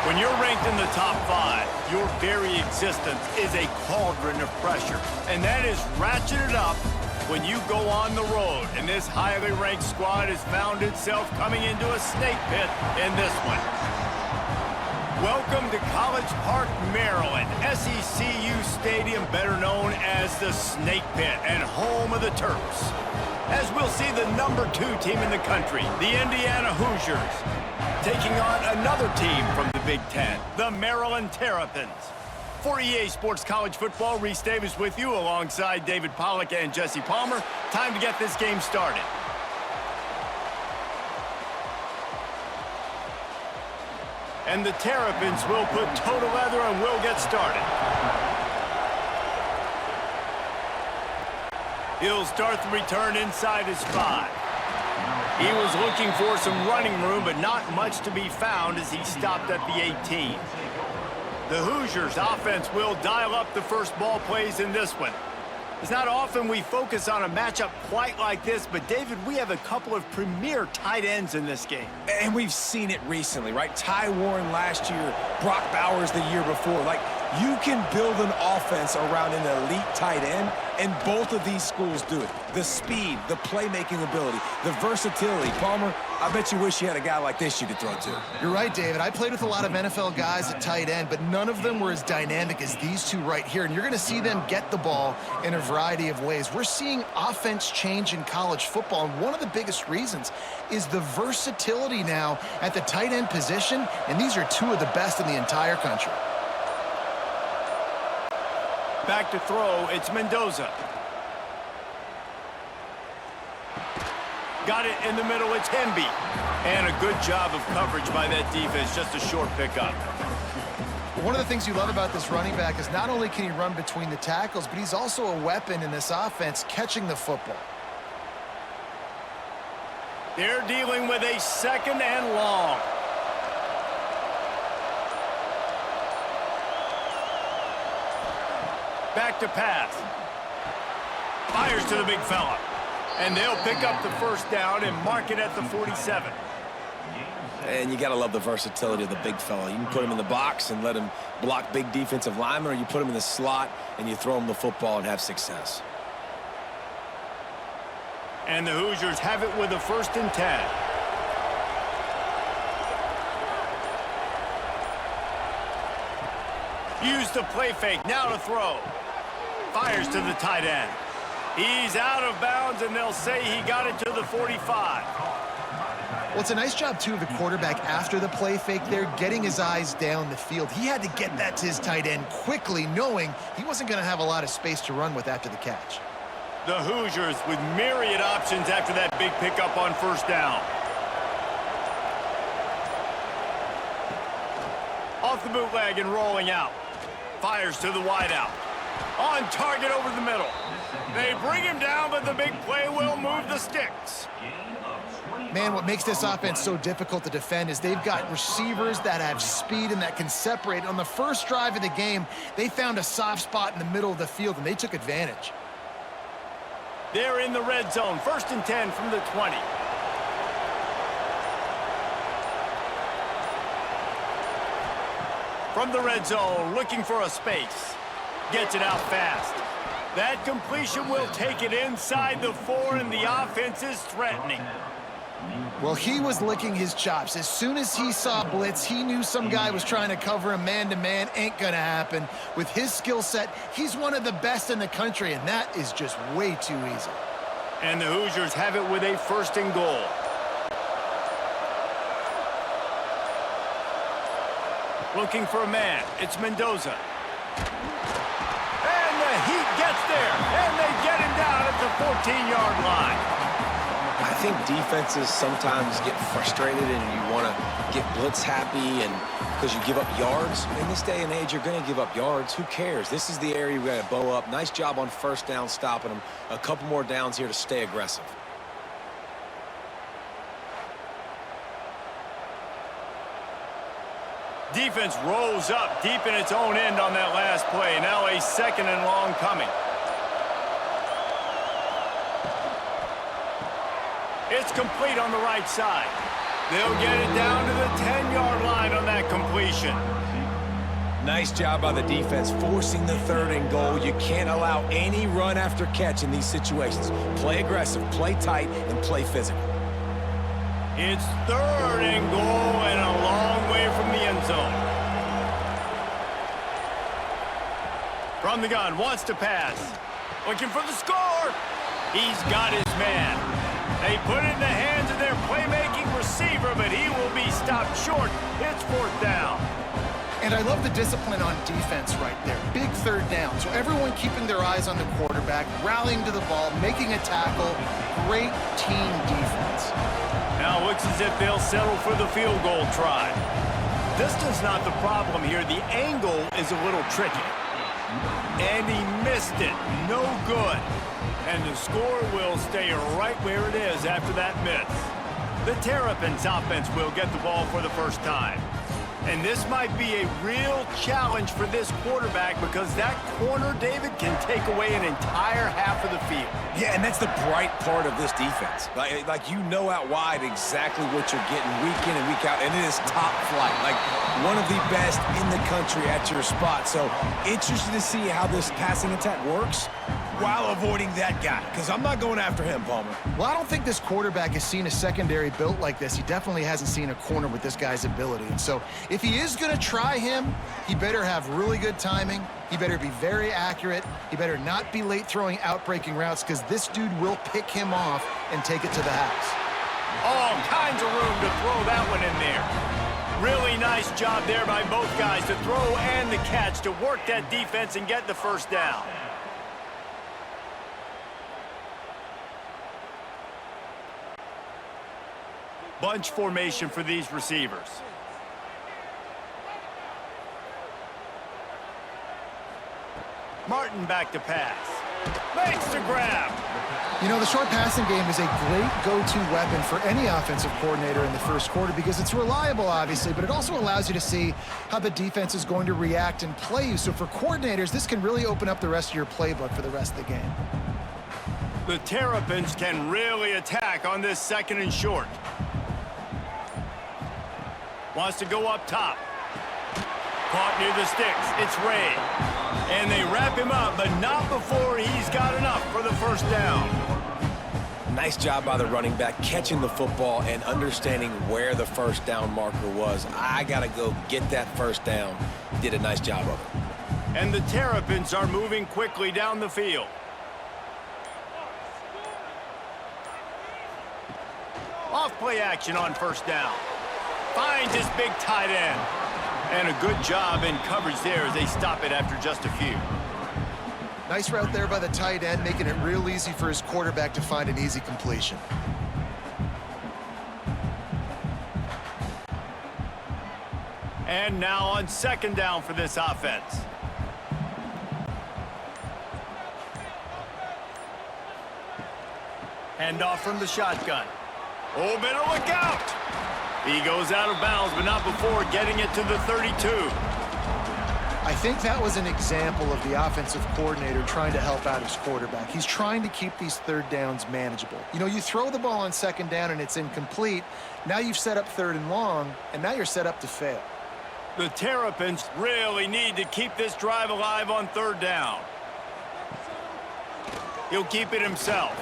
When you're ranked in the top 5, your very existence is a cauldron of pressure. And that is ratcheted up when you go on the road. And this highly ranked squad has found itself coming into a snake pit in this one. Welcome to College Park, Maryland, SECU Stadium, better known as the Snake Pit and home of the Terps. As we'll see the #2 team in the country, the Indiana Hoosiers, taking on another team from the Big Ten, the Maryland Terrapins. For EA Sports College Football, Reese Davis with you alongside David Pollack and Jesse Palmer. Time to get this game started. And the Terrapins will put toe to leather and will get started. He'll start the return inside his 5. He was looking for some running room, but not much to be found as he stopped at the 18. The Hoosiers offense will dial up the first ball plays in this one. It's not often we focus on a matchup quite like this, but David, we have a couple of premier tight ends in this game. And we've seen it recently, right? Ty Warren last year, Brock Bowers the year before. Like, you can build an offense around an elite tight end, and both of these schools do it. The speed, the playmaking ability, the versatility. Palmer, I bet you wish you had a guy like this you could throw to. You're right, David. I played with a lot of NFL guys at tight end, but none of them were as dynamic as these two right here. And you're going to see them get the ball in a variety of ways. We're seeing offense change in college football, and one of the biggest reasons is the versatility now at the tight end position, and these are two of the best in the entire country. Back to throw, it's Mendoza. Got it in the middle, it's Hemby. And a good job of coverage by that defense, just a short pickup. One of the things you love about this running back is not only can he run between the tackles, but he's also a weapon in this offense catching the football. They're dealing with a 2nd and long. Back to pass. Fires to the big fella. And they'll pick up the first down and mark it at the 47. And you got to love the versatility of the big fella. You can put him in the box and let him block big defensive linemen, or you put him in the slot and you throw him the football and have success. And the Hoosiers have it with a 1st and 10. Use the play fake, now to throw. Fires to the tight end. He's out of bounds, and they'll say he got it to the 45. Well, it's a nice job, too, of the quarterback after the play fake there, getting his eyes down the field. He had to get that to his tight end quickly, knowing he wasn't going to have a lot of space to run with after the catch. The Hoosiers with myriad options after that big pickup on 1st down. Off the bootleg and rolling out. Fires to the wideout. On target over the middle. They bring him down, but the big play will move the sticks. Man, what makes this offense so difficult to defend is they've got receivers that have speed and that can separate. On the first drive of the game, they found a soft spot in the middle of the field, and they took advantage. They're in the red zone. 1st and 10 from the 20. From the red zone, looking for a space. Gets it out fast. That completion will take it inside the 4, and the offense is threatening. Well, he was licking his chops. As soon as he saw blitz, he knew some guy was trying to cover him man-to-man. Ain't gonna happen. With his skill set, he's one of the best in the country, and that is just way too easy. And the Hoosiers have it with a 1st and goal. Looking for a man. It's Mendoza. And the heat gets there, and they get him down at the 14-yard line. I think defenses sometimes get frustrated and you want to get blitz happy, and because you give up yards. In this day and age, you're going to give up yards. Who cares? This is the area we got to bow up. Nice job on 1st down stopping them. A couple more downs here to stay aggressive. Defense rolls up deep in its own end on that last play. Now a 2nd and long coming. It's complete on the right side. They'll get it down to the 10-yard line on that completion. Nice job by the defense forcing the 3rd and goal. You can't allow any run after catch in these situations. Play aggressive, play tight, and play physical. It's 3rd and goal and a long way from the end zone. From the gun, wants to pass. Looking for the score. He's got his man. They put it in the hands of their playmaking receiver, but he will be stopped short. It's 4th down. And I love the discipline on defense right there. Big 3rd down. So everyone keeping their eyes on the quarterback, rallying to the ball, making a tackle. Great team defense. Now it looks as if they'll settle for the field goal try. Distance not the problem here. The angle is a little tricky. And he missed it. No good. And the score will stay right where it is after that miss. The Terrapins offense will get the ball for the first time. And this might be a real challenge for this quarterback because that corner, David, can take away an entire half of the field. Yeah, and that's the bright part of this defense. Like you know out wide exactly what you're getting week in and week out, and it is top flight. Like one of the best in the country at your spot. So interested to see how this passing attack works while avoiding that guy, because I'm not going after him, Palmer. Well, I don't think this quarterback has seen a secondary built like this. He definitely hasn't seen a corner with this guy's ability. And so if he is going to try him, he better have really good timing. He better be very accurate. He better not be late throwing outbreaking routes because this dude will pick him off and take it to the house. All kinds of room to throw that one in there. Really nice job there by both guys to throw and the catch to work that defense and get the 1st down. Bunch formation for these receivers. Martin back to pass. Makes the grab. You know, the short passing game is a great go-to weapon for any offensive coordinator in the 1st quarter because it's reliable, obviously, but it also allows you to see how the defense is going to react and play you. So for coordinators, this can really open up the rest of your playbook for the rest of the game. The Terrapins can really attack on this 2nd and short. Wants to go up top. Caught near the sticks. It's Ray. And they wrap him up, but not before he's got enough for the 1st down. Nice job by the running back, catching the football and understanding where the 1st down marker was. I got to go get that 1st down. He did a nice job of it. And the Terrapins are moving quickly down the field. Off play action on 1st down. Finds his big tight end. And a good job in coverage there as they stop it after just a few. Nice route there by the tight end, making it real easy for his quarterback to find an easy completion. And now on 2nd down for this offense. Handoff from the shotgun. Oh, better look out! He goes out of bounds, but not before getting it to the 32. I think that was an example of the offensive coordinator trying to help out his quarterback. He's trying to keep these 3rd downs manageable. You know, you throw the ball on 2nd down and it's incomplete. Now you've set up 3rd and long, and now you're set up to fail. The Terrapins really need to keep this drive alive on 3rd down. He'll keep it himself.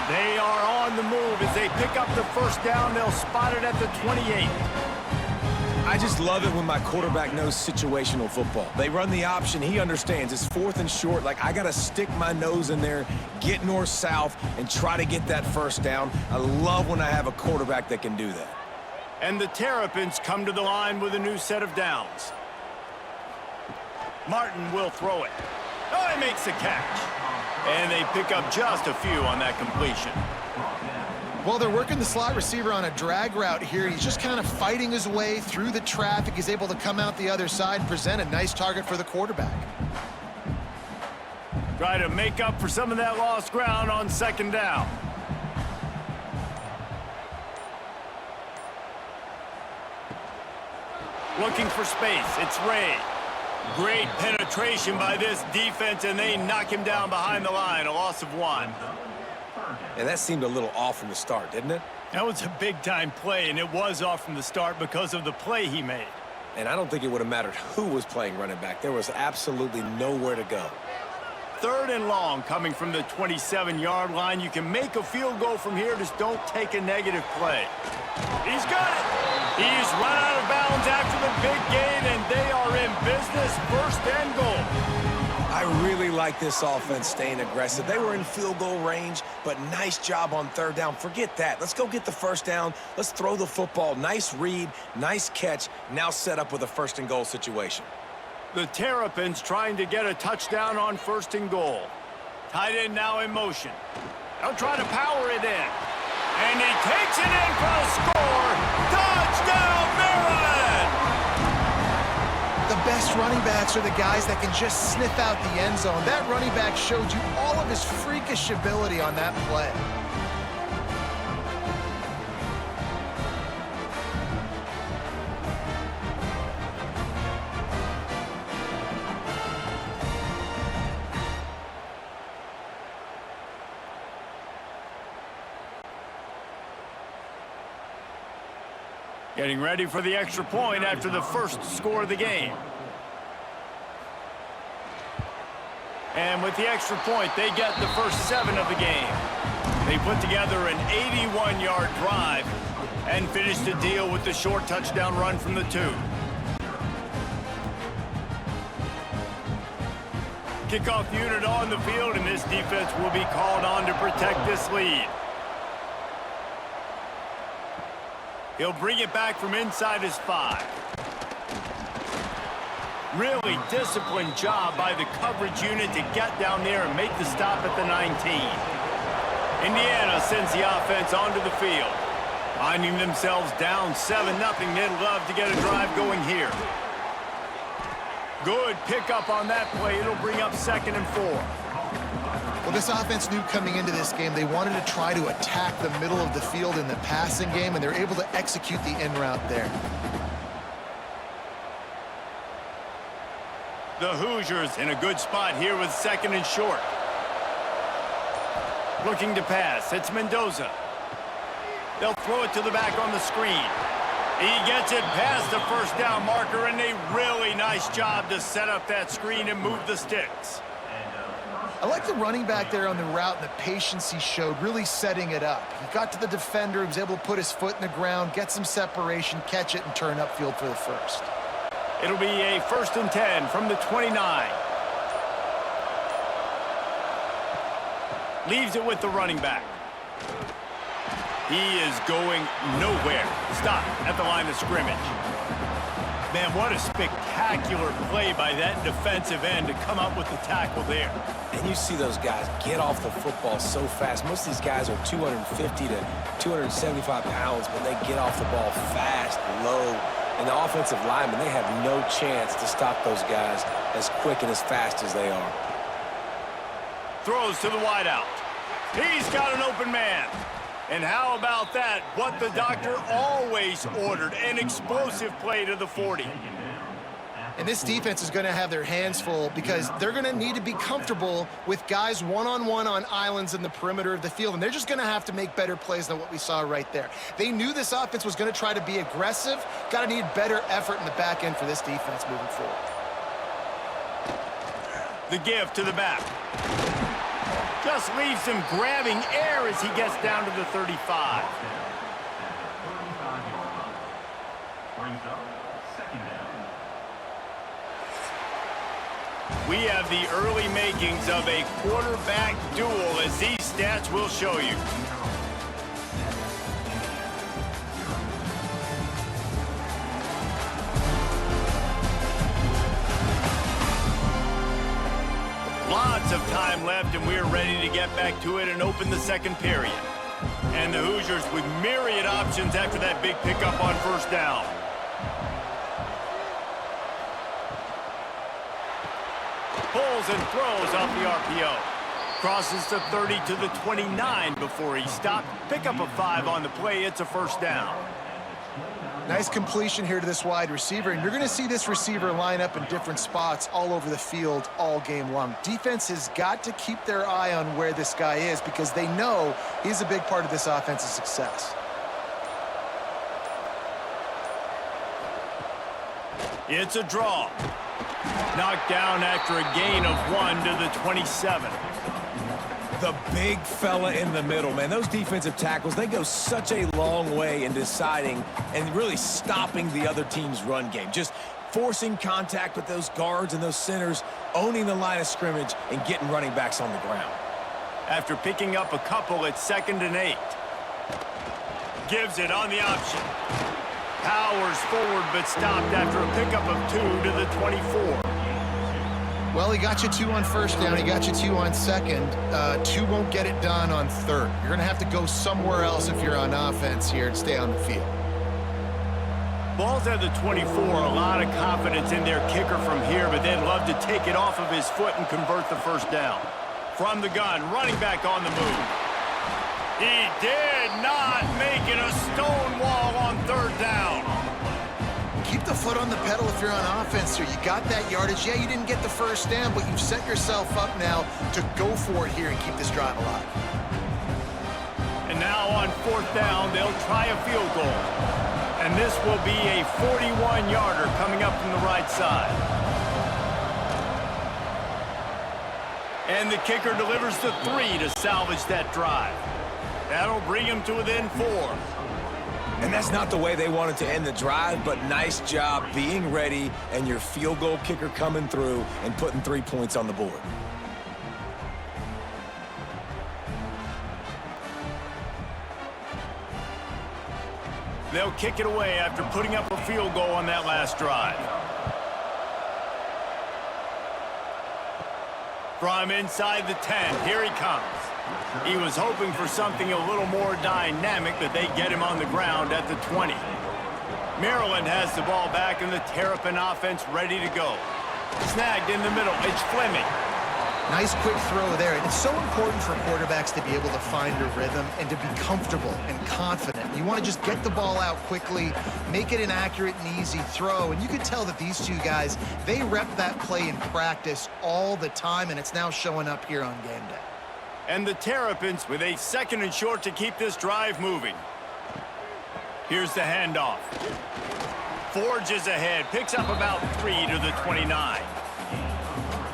They are on the move as they pick up the 1st down. They'll spot it at the 28. I just love it when my quarterback knows situational football. They run the option. He understands. It's 4th and short. Like, I got to stick my nose in there, get north-south, and try to get that 1st down. I love when I have a quarterback that can do that. And the Terrapins come to the line with a new set of downs. Martin will throw it. Oh, he makes the catch. And they pick up just a few on that completion. Well, they're working the slot receiver on a drag route here. He's just kind of fighting his way through the traffic. He's able to come out the other side and present a nice target for the quarterback. Try to make up for some of that lost ground on 2nd down. Looking for space. It's Ray. Great penetration by this defense, and they knock him down behind the line. A loss of 1. And that seemed a little off from the start, didn't it? That was a big-time play, and it was off from the start because of the play he made. And I don't think it would have mattered who was playing running back. There was absolutely nowhere to go. 3rd and long coming from the 27-yard line. You can make a field goal from here, just don't take a negative play. He's got it. He's run out of bounds after the big gain, and they are in business. 1st and goal. I really like this offense staying aggressive. They were in field goal range, but nice job on 3rd down. Forget that. Let's go get the 1st down. Let's throw the football. Nice read, nice catch. Now set up with a 1st and goal situation. The Terrapins trying to get a touchdown on 1st and goal. Tight end now in motion. They'll try to power it in. And he takes it in for a score. Touchdown, Maryland! The best running backs are the guys that can just sniff out the end zone. That running back showed you all of his freakish ability on that play. Getting ready for the extra point after the first score of the game. And with the extra point, they get the first 7 of the game. They put together an 81-yard drive and finished the deal with the short touchdown run from the 2. Kickoff unit on the field, and this defense will be called on to protect this lead. He'll bring it back from inside his 5. Really disciplined job by the coverage unit to get down there and make the stop at the 19. Indiana sends the offense onto the field. Finding themselves down 7-0, they'd love to get a drive going here. Good pickup on that play. It'll bring up 2nd and 4. Well, this offense knew coming into this game they wanted to try to attack the middle of the field in the passing game, and they're able to execute the in route there. The Hoosiers in a good spot here with 2nd and short. Looking to pass. It's Mendoza. They'll throw it to the back on the screen. He gets it past the 1st down marker, and a really nice job to set up that screen and move the sticks. I like the running back there on the route and the patience he showed, really setting it up. He got to the defender, he was able to put his foot in the ground, get some separation, catch it, and turn upfield for the 1st. It'll be a 1st and 10 from the 29. Leaves it with the running back. He is going nowhere. Stop at the line of scrimmage. Man, what a spectacular play by that defensive end to come up with the tackle there. And you see those guys get off the football so fast. Most of these guys are 250 to 275 pounds, but they get off the ball fast, low. And the offensive linemen, they have no chance to stop those guys as quick and as fast as they are. Throws to the wideout. He's got an open man. And how about that? What the doctor always ordered, an explosive play to the 40. And this defense is going to have their hands full because they're going to need to be comfortable with guys one-on-one on islands in the perimeter of the field, and they're just going to have to make better plays than what we saw right there. They knew this offense was going to try to be aggressive. Got to need better effort in the back end for this defense moving forward. The give to the back. Just leaves him grabbing air as he gets down to the 35. We have the early makings of a quarterback duel, as these stats will show you. Lots of time left, and we're ready to get back to it and open the 2nd period. And the Hoosiers with myriad options after that big pickup on 1st down. Pulls and throws off the RPO. Crosses the 30 to the 29 before he stopped. Pick up a 5 on the play. It's a 1st down. Nice completion here to this wide receiver, and you're going to see this receiver line up in different spots all over the field all game long. Defense has got to keep their eye on where this guy is because they know he's a big part of this offense's success. It's a draw. Knocked down after a gain of 1 to the 27. The big fella in the middle, man. Those defensive tackles, they go such a long way in deciding and really stopping the other team's run game. Just forcing contact with those guards and those centers, owning the line of scrimmage, and getting running backs on the ground. After picking up a couple, it's 2nd and 8. Gives it on the option. Powers forward, but stopped after a pickup of 2 to the 24. Well, he got you 2 on first down. He got you 2 on second. 2 won't get it done on third. You're going to have to go somewhere else if you're on offense here and stay on the field. Ball's at the 24. A lot of confidence in their kicker from here, but they'd love to take it off of his foot and convert the first down. From the gun, running back on the move. He did not make it a stone wall on 3rd down. Keep the foot on the pedal if you're on offense here. You got that yardage. Yeah, you didn't get the first down, but you've set yourself up now to go for it here and keep this drive alive. And now on 4th down, they'll try a field goal. And this will be a 41-yarder coming up from the right side. And the kicker delivers the 3 to salvage that drive. That'll bring him to within 4. And that's not the way they wanted to end the drive, but nice job being ready and your field goal kicker coming through and putting 3 points on the board. They'll kick it away after putting up a field goal on that last drive. From inside the 10, here he comes. He was hoping for something a little more dynamic, but they get him on the ground at the 20. Maryland has the ball back and the Terrapin offense ready to go. Snagged in the middle, it's Fleming. Nice quick throw there. And it's so important for quarterbacks to be able to find a rhythm and to be comfortable and confident. You want to just get the ball out quickly, make it an accurate and easy throw. And you can tell that these two guys, they rep that play in practice all the time, and it's now showing up here on game day. And the Terrapins with a 2nd and short to keep this drive moving. Here's the handoff. Forges ahead, picks up about 3 to the 29.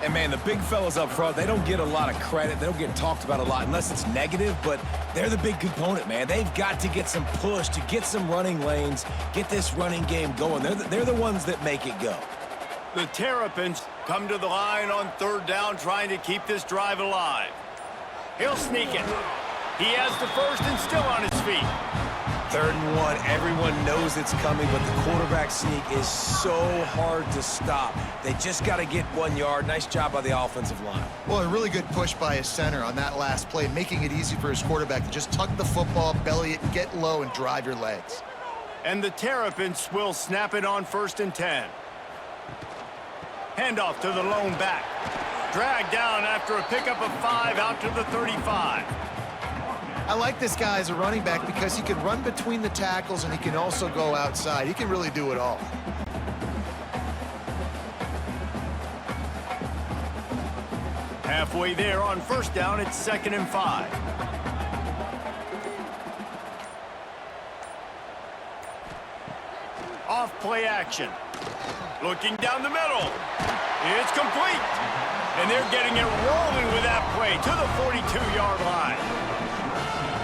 And, man, the big fellas up front, they don't get a lot of credit. They don't get talked about a lot unless it's negative, but they're the big component, man. They've got to get some push, to get some running lanes, get this running game going. They're the ones that make it go. The Terrapins come to the line on 3rd down, trying to keep this drive alive. He'll sneak it. He has the first and still on his feet. 3rd and 1, everyone knows it's coming, but the quarterback sneak is so hard to stop. They just got to get 1 yard. Nice job by the offensive line. Well, a really good push by his center on that last play, making it easy for his quarterback to just tuck the football, belly it, get low, and drive your legs. And the Terrapins will snap it on 1st and 10. Handoff to the lone back. Dragged down after a pickup of 5 out to the 35. I like this guy as a running back because he can run between the tackles and he can also go outside. He can really do it all. Halfway there on 1st down, it's 2nd and 5. Off play action. Looking down the middle. It's complete. And they're getting it rolling with that play to the 42-yard line.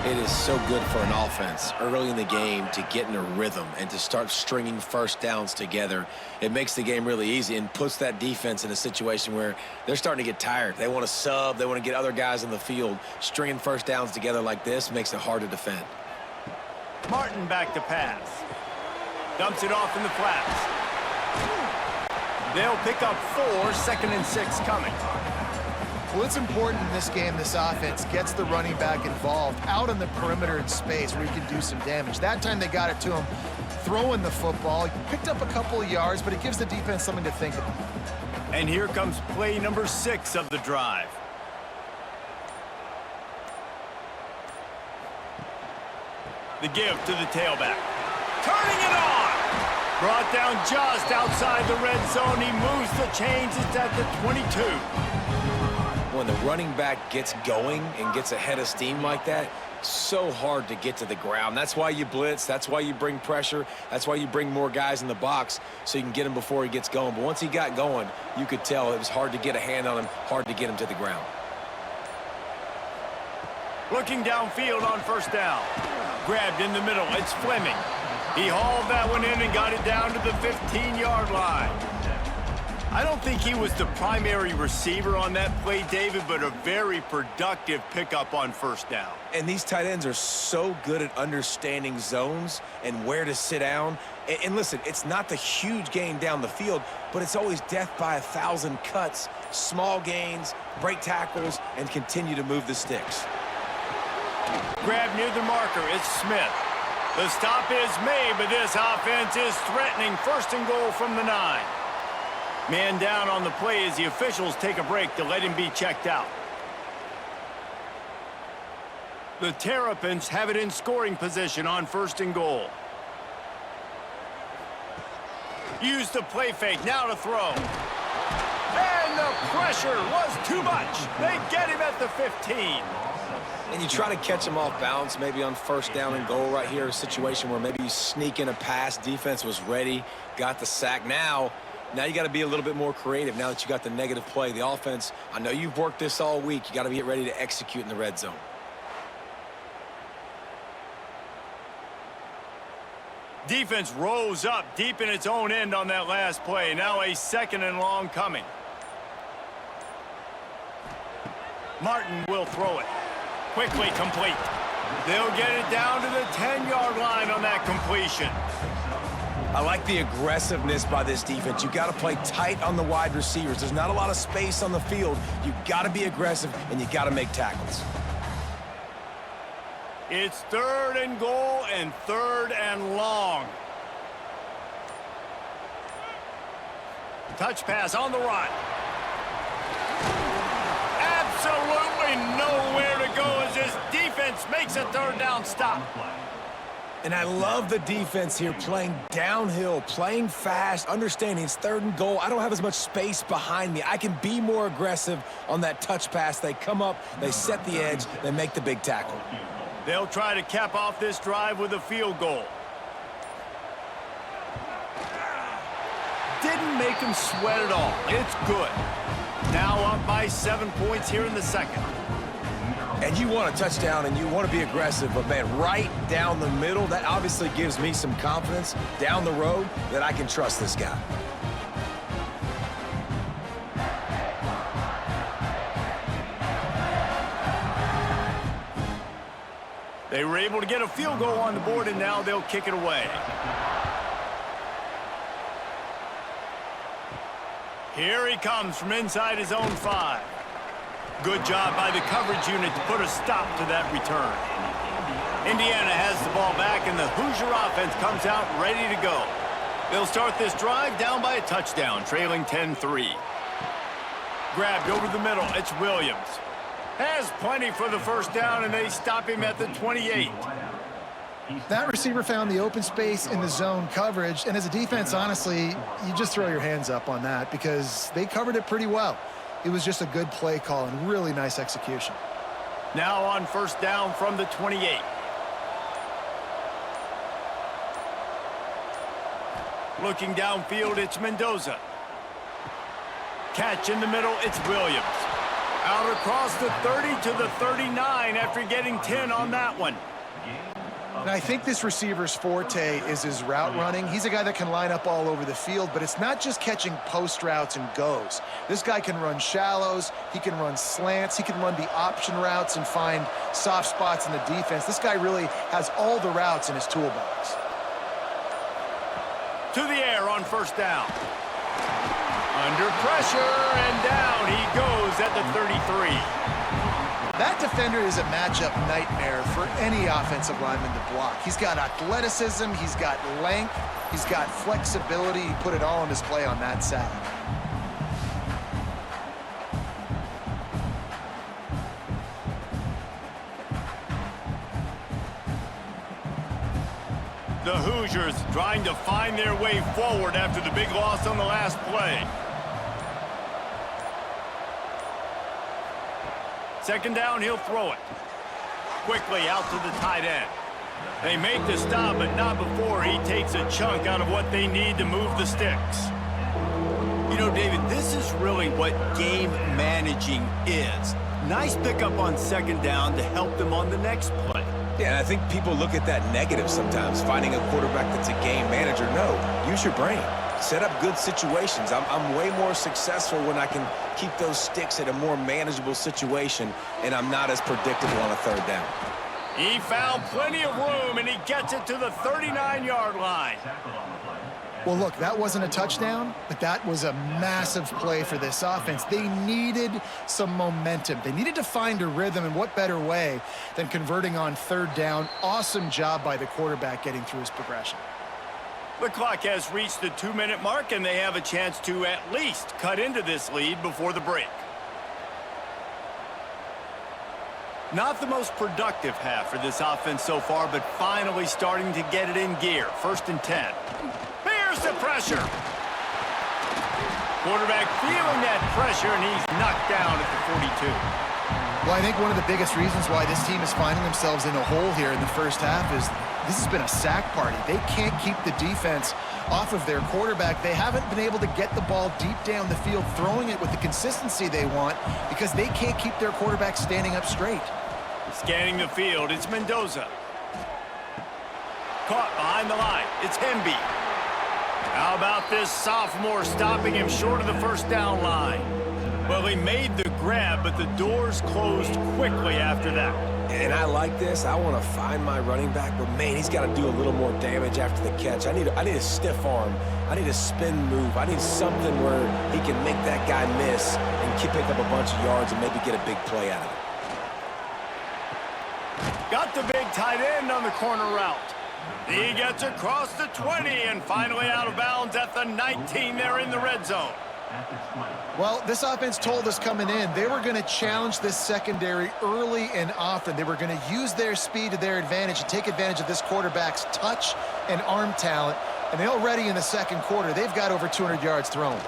It is so good for an offense early in the game to get in a rhythm and to start stringing first downs together. It makes the game really easy and puts that defense in a situation where they're starting to get tired. They want to sub. They want to get other guys in the field. Stringing first downs together like this makes it hard to defend. Martin back to pass. Dumps it off in the flats. They'll pick up 4, 2nd and 6 coming. Well, it's important in this game this offense gets the running back involved out on the perimeter in space where he can do some damage. That time they got it to him throwing the football. He picked up a couple of yards, but it gives the defense something to think about. And here comes play number 6 of the drive. The give to the tailback. Turning it on! Brought down just outside the red zone. He moves the chains. It's at the 22. Well, when the running back gets going and gets ahead of steam like that, so hard to get to the ground. That's why you blitz. That's why you bring pressure. That's why you bring more guys in the box so you can get him before he gets going. But once he got going, you could tell it was hard to get a hand on him, hard to get him to the ground. Looking downfield on first down. Grabbed in the middle. It's Fleming. He hauled that one in and got it down to the 15-yard line. I don't think he was the primary receiver on that play, David, but a very productive pickup on first down. And these tight ends are so good at understanding zones and where to sit down. And listen, it's not the huge gain down the field, but it's always death by 1,000 cuts, small gains, break tackles, and continue to move the sticks. Grab near the marker. It's Smith. The stop is made, but this offense is threatening. First and goal from the 9. Man down on the play as the officials take a break to let him be checked out. The Terrapins have it in scoring position on first and goal. Use the play fake, now to throw. And the pressure was too much. They get him at the 15. And you try to catch him off balance, maybe on first down and goal right here, a situation where maybe you sneak in a pass, defense was ready, got the sack. Now you got to be a little bit more creative now that you got the negative play. The offense, I know you've worked this all week. You got to get ready to execute in the red zone. Defense rose up deep in its own end on that last play. Now a second and long coming. Martin will throw it. Quickly complete. They'll get it down to the 10-yard line on that completion. I like the aggressiveness by this defense. You got to play tight on the wide receivers. There's not a lot of space on the field. You got to be aggressive, and you got to make tackles. It's third and goal and third and long. Touch pass on the run. Absolutely nowhere to go as this defense makes a third down stop. And I love the defense here, playing downhill, playing fast, understanding it's third and goal. I don't have as much space behind me. I can be more aggressive on that touch pass. They come up, they set the edge, they make the big tackle. They'll try to cap off this drive with a field goal. Didn't make them sweat at all. It's good. Now up by 7 points here in the second. And you want a touchdown and you want to be aggressive, but man, right down the middle, that obviously gives me some confidence down the road that I can trust this guy. They were able to get a field goal on the board, and now they'll kick it away. Here he comes from inside his own 5. Good job by the coverage unit to put a stop to that return. Indiana has the ball back, and the Hoosier offense comes out ready to go. They'll start this drive down by a touchdown, trailing 10-3. Grabbed over the middle, it's Williams. Has plenty for the first down, and they stop him at the 28. That receiver found the open space in the zone coverage, and as a defense, honestly, you just throw your hands up on that because they covered it pretty well. It was just a good play call and really nice execution. Now on first down from the 28. Looking downfield, it's Mendoza. Catch in the middle, it's Williams. Out across the 30 to the 39 after getting 10 on that one. And I think this receiver's forte is his route running. He's a guy that can line up all over the field, but it's not just catching post routes and goes. This guy can run shallows, he can run slants, he can run the option routes and find soft spots in the defense. This guy really has all the routes in his toolbox. To the air on first down. Under pressure, and down he goes at the 33. That defender is a matchup nightmare for any offensive lineman to block. He's got athleticism, he's got length, he's got flexibility. He put it all on display on that side. The Hoosiers trying to find their way forward after the big loss on the last play. Second down, he'll throw it. Quickly out to the tight end. They make the stop, but not before he takes a chunk out of what they need to move the sticks. You know, David, this is really what game managing is. Nice pickup on second down to help them on the next play. Yeah, and I think people look at that negative sometimes, finding a quarterback that's a game manager. No, use your brain. Set up good situations. I'm way more successful when I can keep those sticks at a more manageable situation, and I'm not as predictable on a third down. He found plenty of room, and he gets it to the 39-yard line. Well, look, that wasn't a touchdown, but that was a massive play for this offense. They needed some momentum. They needed to find a rhythm, and what better way than converting on third down. Awesome job by the quarterback getting through his progression. The clock has reached the 2-minute mark, and they have a chance to at least cut into this lead before the break. Not the most productive half for this offense so far, but finally starting to get it in gear. 1st and 10. Here's the pressure. Quarterback feeling that pressure, and he's knocked down at the 42. Well, I think one of the biggest reasons why this team is finding themselves in a hole here in the first half is this has been a sack party. They can't keep the defense off of their quarterback. They haven't been able to get the ball deep down the field, throwing it with the consistency they want because they can't keep their quarterback standing up straight. Scanning the field, it's Mendoza. Caught behind the line, it's Hemby. How about this sophomore stopping him short of the first down line? Well, he made the grab, but the doors closed quickly after that. And I like this. I want to find my running back, but man, he's got to do a little more damage after the catch. I need a stiff arm. I need a spin move. I need something where he can make that guy miss and pick up a bunch of yards and maybe get a big play out of it. Got the big tight end on the corner route. He gets across the 20 and finally out of bounds at the 19 there in the red zone. Well, this offense told us coming in they were going to challenge this secondary early and often. They were going to use their speed to their advantage and take advantage of this quarterback's touch and arm talent. And already in the second quarter, they've got over 200 yards thrown.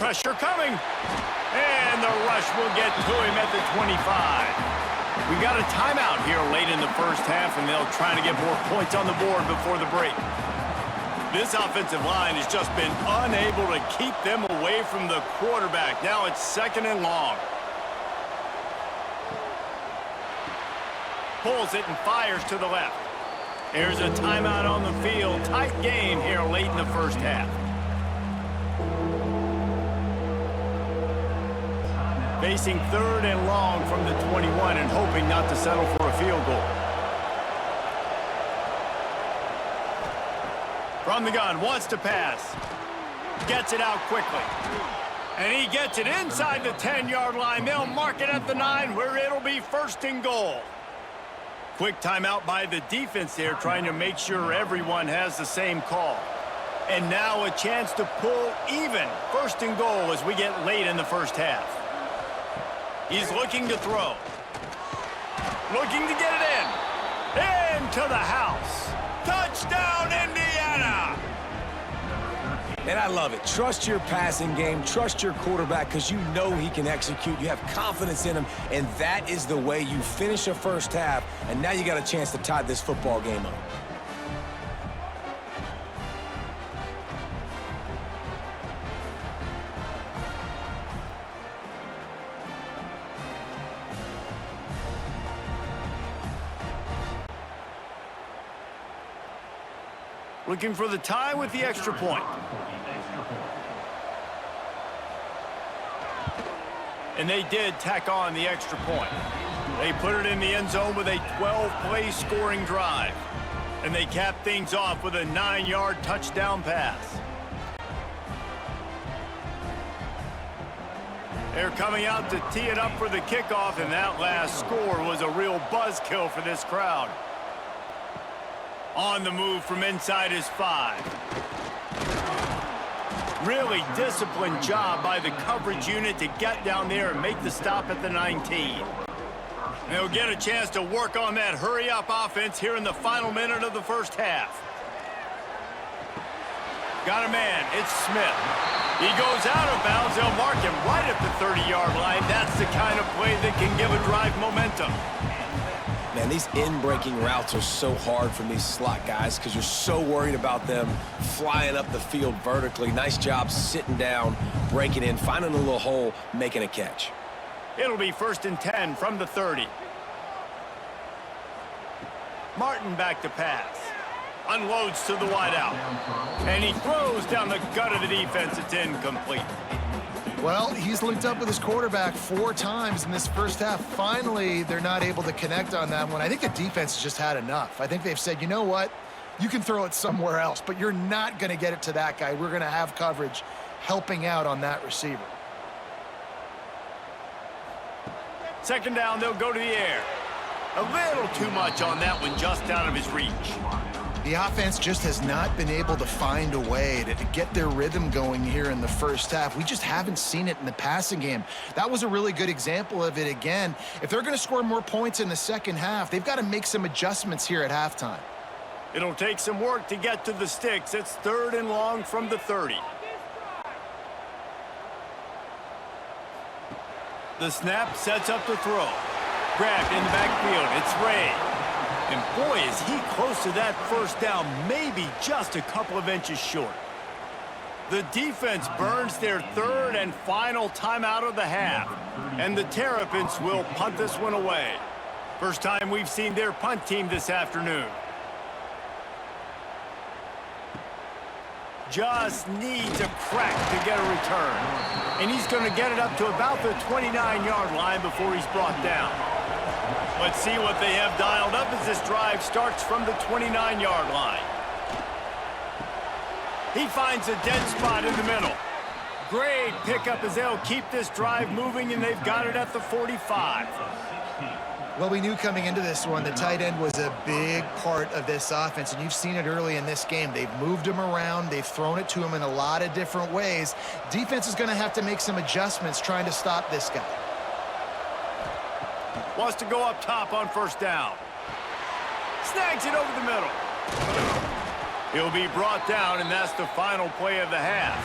Pressure coming. And the rush will get to him at the 25. We got a timeout here late in the first half, and they'll try to get more points on the board before the break. This offensive line has just been unable to keep them away from the quarterback. Now it's 2nd and long. Pulls it and fires to the left. There's a timeout on the field. Tight game here late in the first half. Facing 3rd and long from the 21 and hoping not to settle for a field goal. From the gun, wants to pass. Gets it out quickly. And he gets it inside the 10-yard line. They'll mark it at the 9 where it'll be 1st and goal. Quick timeout by the defense there, trying to make sure everyone has the same call. And now a chance to pull even. 1st and goal as we get late in the first half. He's looking to throw. Looking to get it in. Into the house. Touchdown, Indiana! And I love it. Trust your passing game. Trust your quarterback because you know he can execute. You have confidence in him, and that is the way you finish a first half, and now you got a chance to tie this football game up. Looking for the tie with the extra point. And they did tack on the extra point. They put it in the end zone with a 12-play scoring drive. And they cap things off with a 9-yard touchdown pass. They're coming out to tee it up for the kickoff, and that last score was a real buzzkill for this crowd. On the move from inside his 5. Really disciplined job by the coverage unit to get down there and make the stop at the 19. They'll get a chance to work on that hurry-up offense here in the final minute of the first half. Got a man, it's Smith. He goes out of bounds. They'll mark him right at the 30-yard line. That's the kind of play that can give a drive momentum. Man, these in-breaking routes are so hard from these slot guys because you're so worried about them flying up the field vertically. Nice job sitting down, breaking in, finding a little hole, making a catch. It'll be 1st and 10 from the 30. Martin back to pass. Unloads to the wideout. And he throws down the gut of the defense. It's incomplete. Well, he's linked up with his quarterback 4 times in this first half. Finally, they're not able to connect on that one. I think the defense has just had enough. I think they've said, you know what? You can throw it somewhere else, but you're not going to get it to that guy. We're going to have coverage helping out on that receiver. 2nd down, they'll go to the air. A little too much on that one, just out of his reach. The offense just has not been able to find a way to get their rhythm going here in the first half. We just haven't seen it in the passing game. That was a really good example of it again. If they're going to score more points in the second half, they've got to make some adjustments here at halftime. It'll take some work to get to the sticks. It's 3rd and long from the 30. The snap sets up the throw. Grabbed in the backfield. It's Ray. And boy, is he close to that first down, maybe just a couple of inches short. The defense burns their 3rd and final timeout of the half. And the Terrapins will punt this one away. First time we've seen their punt team this afternoon. Just needs a crack to get a return. And he's going to get it up to about the 29-yard line before he's brought down. Let's see what they have dialed up as this drive starts from the 29-yard line. He finds a dead spot in the middle. Great pickup as they'll keep this drive moving, and they've got it at the 45. Well, we knew coming into this one the tight end was a big part of this offense, and you've seen it early in this game. They've moved him around. They've thrown it to him in a lot of different ways. Defense is going to have to make some adjustments trying to stop this guy. Wants to go up top on 1st down. Snags it over the middle. He'll be brought down, and that's the final play of the half.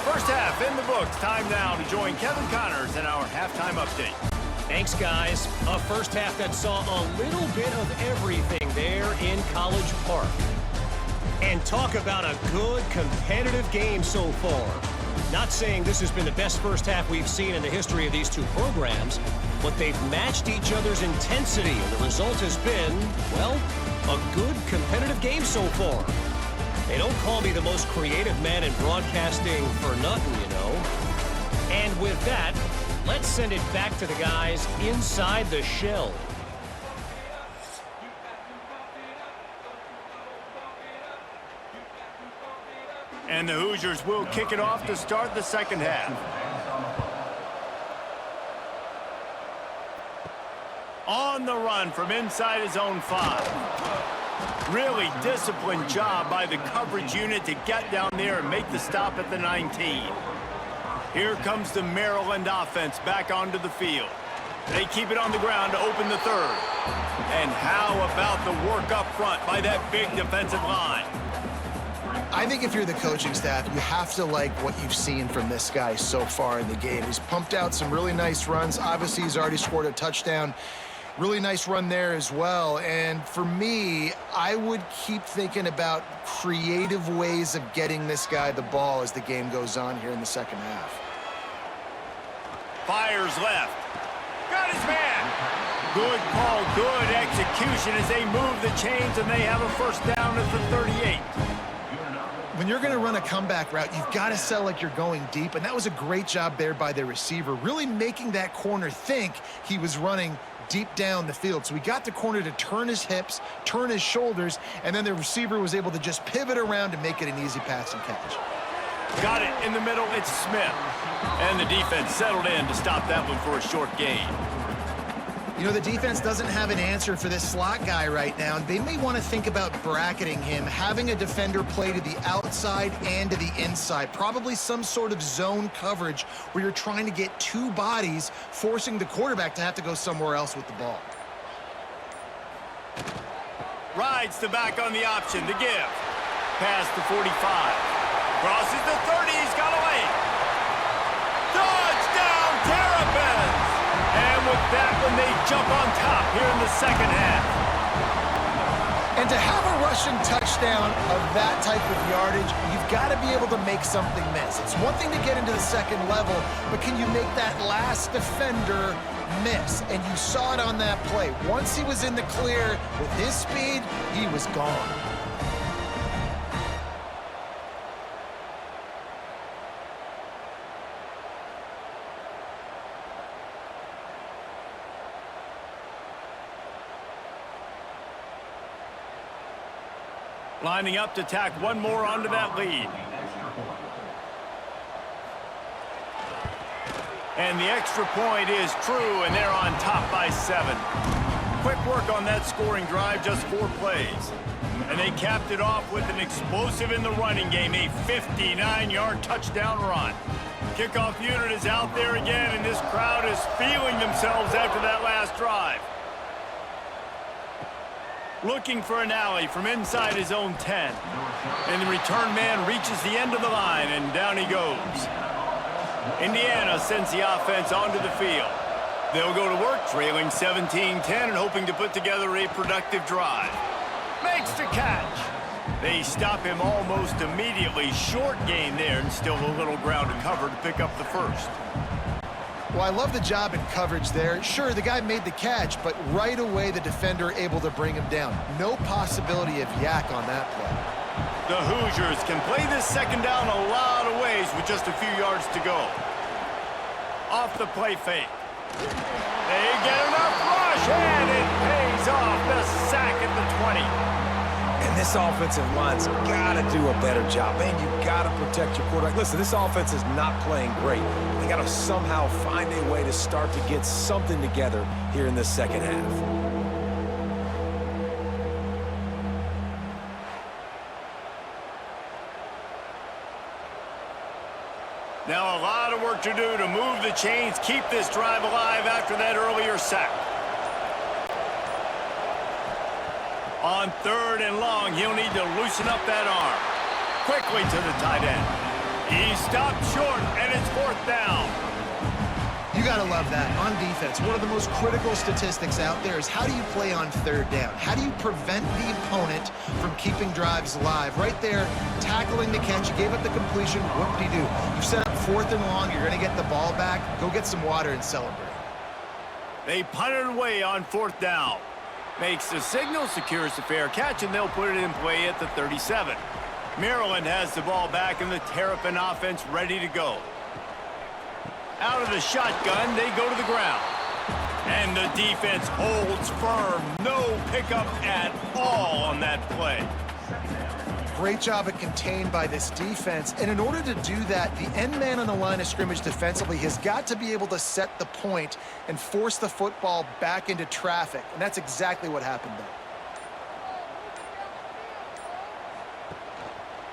First half in the books. Time now to join Kevin Connors in our halftime update. Thanks, guys. A first half that saw a little bit of everything there in College Park. And talk about a good competitive game so far. Not saying this has been the best first half we've seen in the history of these two programs, but they've matched each other's intensity, and the result has been, well, a good competitive game so far. They don't call me the most creative man in broadcasting for nothing, you know. And with that, let's send it back to the guys inside the shell. And the Hoosiers will kick it off to start the second half. On the run from inside his own 5. Really disciplined job by the coverage unit to get down there and make the stop at the 19. Here comes the Maryland offense back onto the field. They keep it on the ground to open the 3rd. And how about the work up front by that big defensive line? I think if you're the coaching staff, you have to like what you've seen from this guy so far in the game. He's pumped out some really nice runs. Obviously, he's already scored a touchdown. Really nice run there as well. And for me, I would keep thinking about creative ways of getting this guy the ball as the game goes on here in the second half. Fires left. Got his man. Good call, good execution as they move the chains, and they have a first down at the 38. When you're going to run a comeback route, you've got to sell like you're going deep, and that was a great job there by the receiver, really making that corner think he was running deep down the field. So he got the corner to turn his hips, turn his shoulders, and then the receiver was able to just pivot around and make it an easy pass and catch. Got it in the middle, it's Smith. And the defense settled in to stop that one for a short gain. You know, the defense doesn't have an answer for this slot guy right now. They may want to think about bracketing him, having a defender play to the outside and to the inside. Probably some sort of zone coverage where you're trying to get 2 bodies, forcing the quarterback to have to go somewhere else with the ball. Rides the back on the option, the give. Past the 45. Crosses the 30, he's got away. jump on top here in the second half. And to have a rushing touchdown of that type of yardage, you've got to be able to make something miss. It's one thing to get into the second level, but can you make that last defender miss? And you saw it on that play. Once he was in the clear with his speed, he was gone. Lining up to tack one more onto that lead. And the extra point is true, and they're on top by 7. Quick work on that scoring drive, just 4 plays. And they capped it off with an explosive in the running game, a 59-yard touchdown run. Kickoff unit is out there again, and this crowd is feeling themselves after that last drive. Looking for an alley from inside his own 10. And the return man reaches the end of the line, and down he goes. Indiana sends the offense onto the field. They'll go to work trailing 17-10 and hoping to put together a productive drive. Makes the catch. They stop him almost immediately. Short gain there, and still a little ground to cover to pick up the first. Well, I love the job in coverage there. Sure, the guy made the catch, but right away the defender able to bring him down. No possibility of yak on that play. The Hoosiers can play this second down a lot of ways with just a few yards to go. Off the play fake. They get enough rush, and it pays off. The sack at the 20. And this offensive line's got to do a better job. Man, you got to protect your quarterback. Listen, this offense is not playing great. They got to somehow find a way to start to get something together here in the second half. Now a lot of work to do to move the chains, keep this drive alive after that earlier sack. On 3rd and long, he'll need to loosen up that arm. Quickly to the tight end. He stopped short, and it's 4th down. You got to love that. On defense, one of the most critical statistics out there is how do you play on 3rd down? How do you prevent the opponent from keeping drives alive? Right there, tackling the catch. You gave up the completion. Whoop-de-doo. You set up 4th and long. You're going to get the ball back. Go get some water and celebrate. They punted away on 4th down. Makes the signal, secures the fair catch, and they'll put it in play at the 37. Maryland has the ball back, and the Terrapin offense ready to go. Out of the shotgun, they go to the ground. And the defense holds firm. No pickup at all on that play. Great job at contained by this defense. And in order to do that, the end man on the line of scrimmage defensively has got to be able to set the point and force the football back into traffic. And that's exactly what happened there.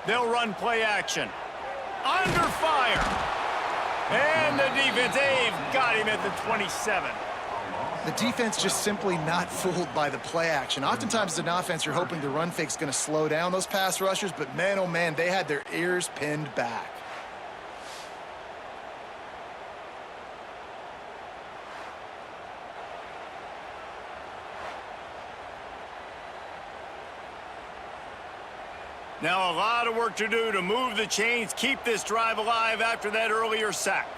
They'll run play action. Under fire. And the defense, they've got him at the 27. The defense just simply not fooled by the play action. Oftentimes as an offense, you're hoping the run fake's going to slow down those pass rushers, but man, oh man, they had their ears pinned back. Now a lot of work to do to move the chains, keep this drive alive after that earlier sack.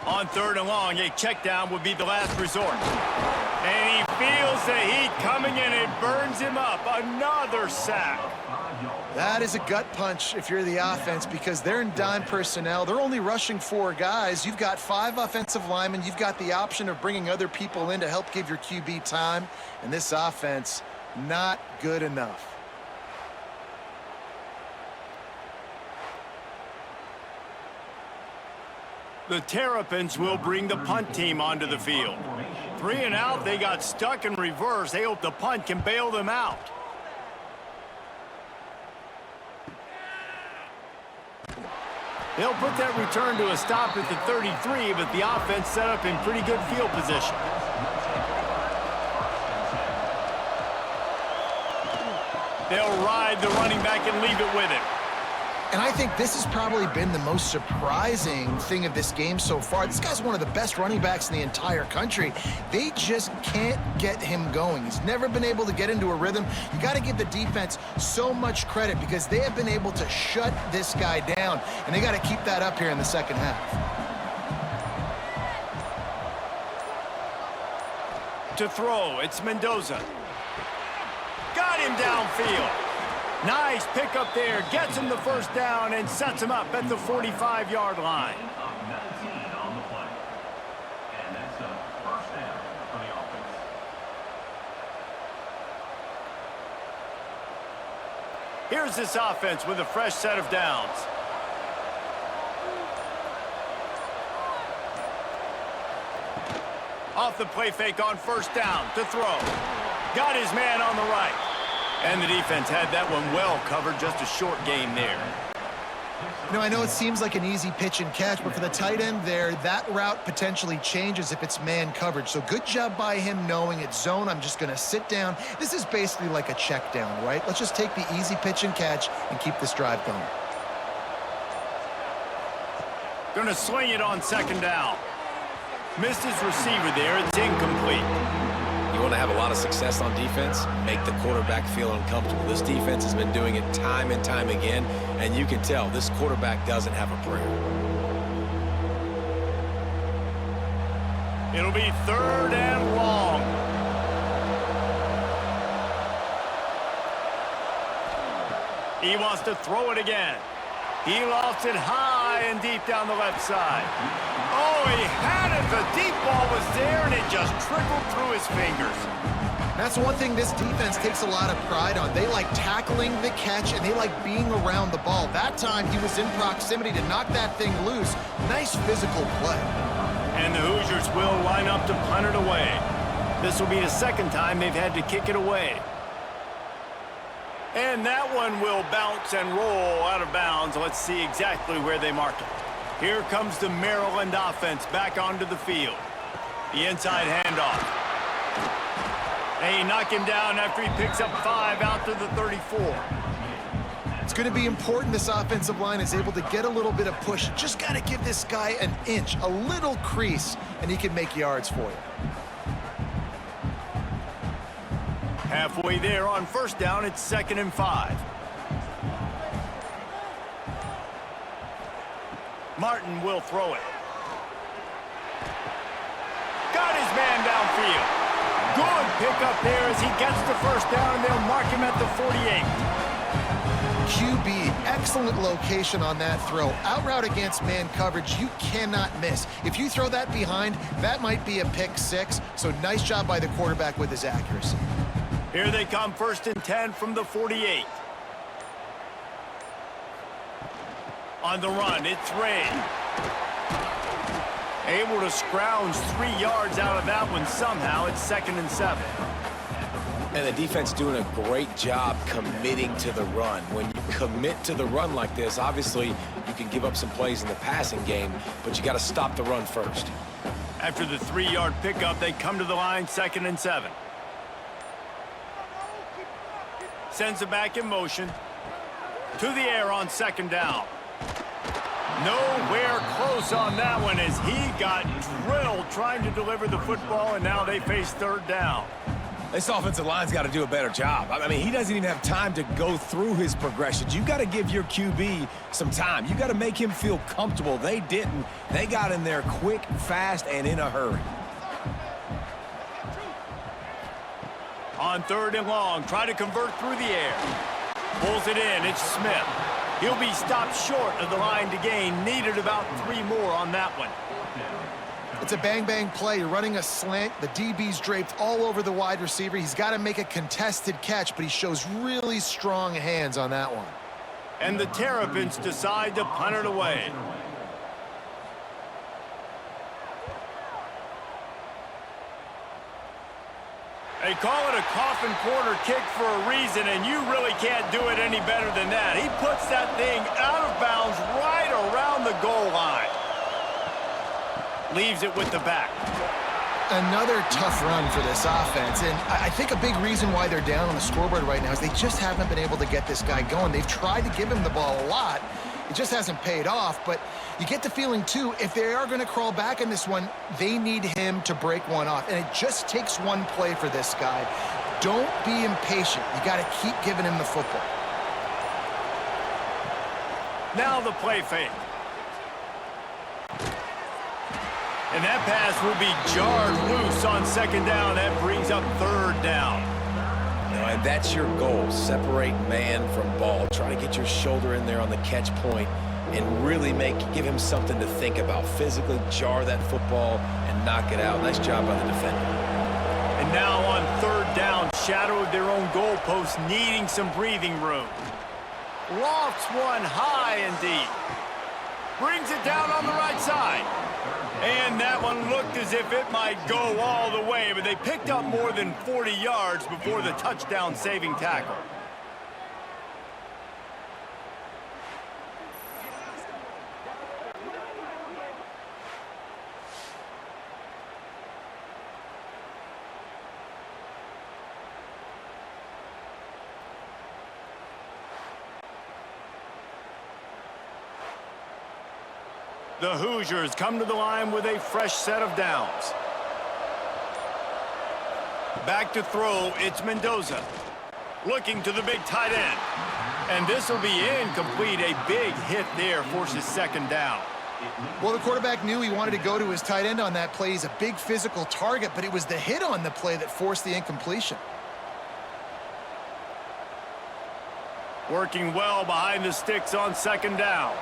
On 3rd and long, a check down would be the last resort. And he feels the heat coming in. It burns him up. Another sack. That is a gut punch if you're the offense because they're in dime personnel. They're only rushing 4 guys. You've got 5 offensive linemen. You've got the option of bringing other people in to help give your QB time. And this offense, not good enough. The Terrapins will bring the punt team onto the field. 3 and out, they got stuck in reverse. They hope the punt can bail them out. They'll put that return to a stop at the 33, but the offense set up in pretty good field position. They'll ride the running back and leave it with him. And I think this has probably been the most surprising thing of this game so far. This guy's one of the best running backs in the entire country. They just can't get him going. He's never been able to get into a rhythm. You got to give the defense so much credit because they have been able to shut this guy down, and they got to keep that up here in the second half. To throw, it's Mendoza. Got him downfield. Nice pickup there, gets him the first down and sets him up at the 45-yard line. Here's this offense with a fresh set of downs. Off the play fake on first down to throw. Got his man on the right. And the defense had that one well covered, just a short game there. You know, I know it seems like an easy pitch and catch, but for the tight end there, that route potentially changes if it's man coverage. So good job by him knowing it's zone. I'm just going to sit down. This is basically like a check down, right? Let's just take the easy pitch and catch and keep this drive going. Going to swing it on second down. Missed his receiver there. It's incomplete. You want to have a lot of success on defense, make the quarterback feel uncomfortable. This defense has been doing it time and time again, and you can tell this quarterback doesn't have a prayer. It'll be third and long. He wants to throw it again. He lost it high and deep down the left side. Oh, he had it. The deep ball was there, and it just trickled through his fingers. That's one thing this defense takes a lot of pride on. They like tackling the catch, and they like being around the ball. That time, he was in proximity to knock that thing loose. Nice physical play. And the Hoosiers will line up to punt it away. This will be the second time they've had to kick it away. And that one will bounce and roll out of bounds. Let's see exactly where they mark it. Here comes the Maryland offense back onto the field. The inside handoff. They knock him down after he picks up 5 out to the 34. It's going to be important this offensive line is able to get a little bit of push. Just got to give this guy an inch, a little crease, and he can make yards for you. Halfway there on first down, it's 2nd and 5. Martin will throw it. Got his man downfield. Good pickup there as he gets the first down, and they'll mark him at the 48. QB, excellent location on that throw. Out route against man coverage, you cannot miss. If you throw that behind, that might be a pick 6. So nice job by the quarterback with his accuracy. Here they come, 1st and 10 from the 48. On the run, it's Ray. Able to scrounge 3 yards out of that one somehow. It's 2nd and 7. And the defense doing a great job committing to the run. When you commit to the run like this, obviously you can give up some plays in the passing game, but you got to stop the run first. After the 3-yard pickup, they come to the line, 2nd and 7. Sends it back in motion. To the air on 2nd down. Nowhere close on that one as he got drilled trying to deliver the football, and now they face 3rd down. This offensive line's got to do a better job. I mean, he doesn't even have time to go through his progressions. You got to give your QB some time. You got to make him feel comfortable. They didn't. They got in there quick, fast, and in a hurry. On 3rd and long, try to convert through the air. Pulls it in, it's Smith. He'll be stopped short of the line to gain. Needed about 3 more on that one. It's a bang-bang play. You're running a slant. The DB's draped all over the wide receiver. He's got to make a contested catch, but he shows really strong hands on that one. And the Terrapins decide to punt it away. They call it a coffin corner kick for a reason, and you really can't do it any better than that. He puts that thing out of bounds right around the goal line. Leaves it with the back. Another tough run for this offense, and I think a big reason why they're down on the scoreboard right now is they just haven't been able to get this guy going. They've tried to give him the ball a lot, It just hasn't paid off, but you get the feeling, too, if they are going to crawl back in this one, they need him to break one off. And it just takes one play for this guy. Don't be impatient. You got to keep giving him the football. Now the play fake. And that pass will be jarred loose on second down. That brings up third down. And that's your goal. Separate man from ball. Try to get your shoulder in there on the catch point and really give him something to think about. Physically jar that football and knock it out. Nice job by the defender. And now on third down, shadow of their own goalpost, needing some breathing room. Lofts one high and deep. Brings it down on the right side. And that one looked as if it might go all the way, but they picked up more than 40 yards before the touchdown-saving tackle. The Hoosiers come to the line with a fresh set of downs. Back to throw, it's Mendoza. Looking to the big tight end. And this will be incomplete. A big hit there forces second down. Well, the quarterback knew he wanted to go to his tight end on that play. He's a big physical target, but it was the hit on the play that forced the incompletion. Working well behind the sticks on second down.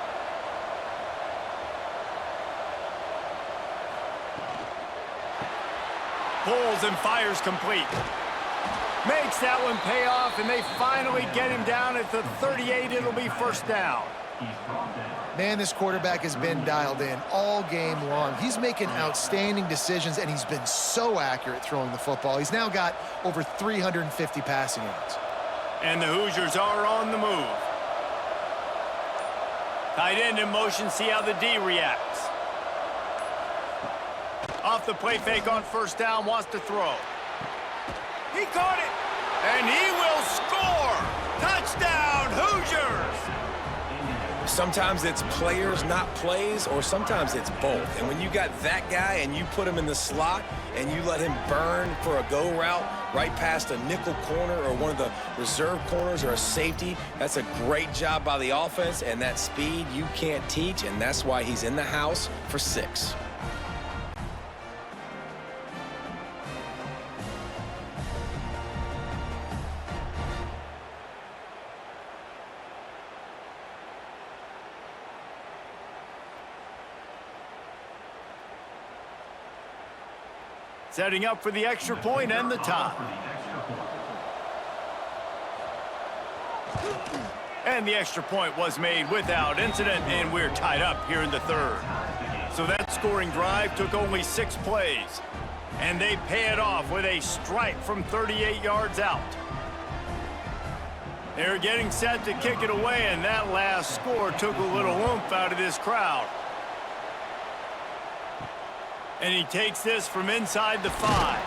Pulls and fires complete. Makes that one pay off, and they finally get him down at the 38. It'll be first down. Man, this quarterback has been dialed in all game long. He's making outstanding decisions, and he's been so accurate throwing the football. He's now got over 350 passing yards. And the Hoosiers are on the move. Tight end in motion, see how the D reacts. Off the play fake on first down, wants to throw. He caught it, and he will score! Touchdown, Hoosiers! Sometimes it's players, not plays, or sometimes it's both. And when you got that guy and you put him in the slot and you let him burn for a go route right past a nickel corner or one of the reserve corners or a safety, that's a great job by the offense, and that speed you can't teach, and that's why he's in the house for 6. Setting up for the extra point and the tie. And the extra point was made without incident, and we're tied up here in the third. So that scoring drive took only 6 plays, and they pay it off with a strike from 38 yards out. They're getting set to kick it away, and that last score took a little oomph out of this crowd. And he takes this from inside the 5.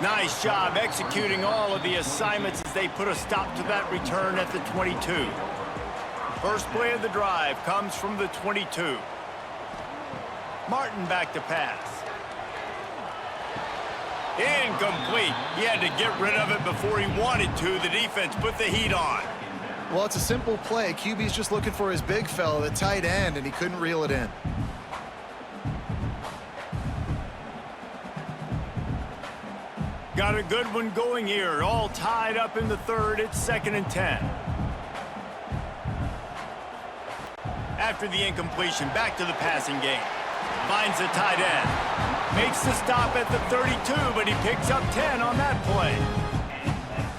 Nice job executing all of the assignments as they put a stop to that return at the 22. First play of the drive comes from the 22. Martin back to pass. Incomplete. He had to get rid of it before he wanted to. The defense put the heat on. Well, it's a simple play. QB's just looking for his big fella, the tight end, and he couldn't reel it in. Got a good one going here. All tied up in the third. It's 2nd and 10. After the incompletion, back to the passing game. Finds the tight end. Makes the stop at the 32, but he picks up 10 on that play.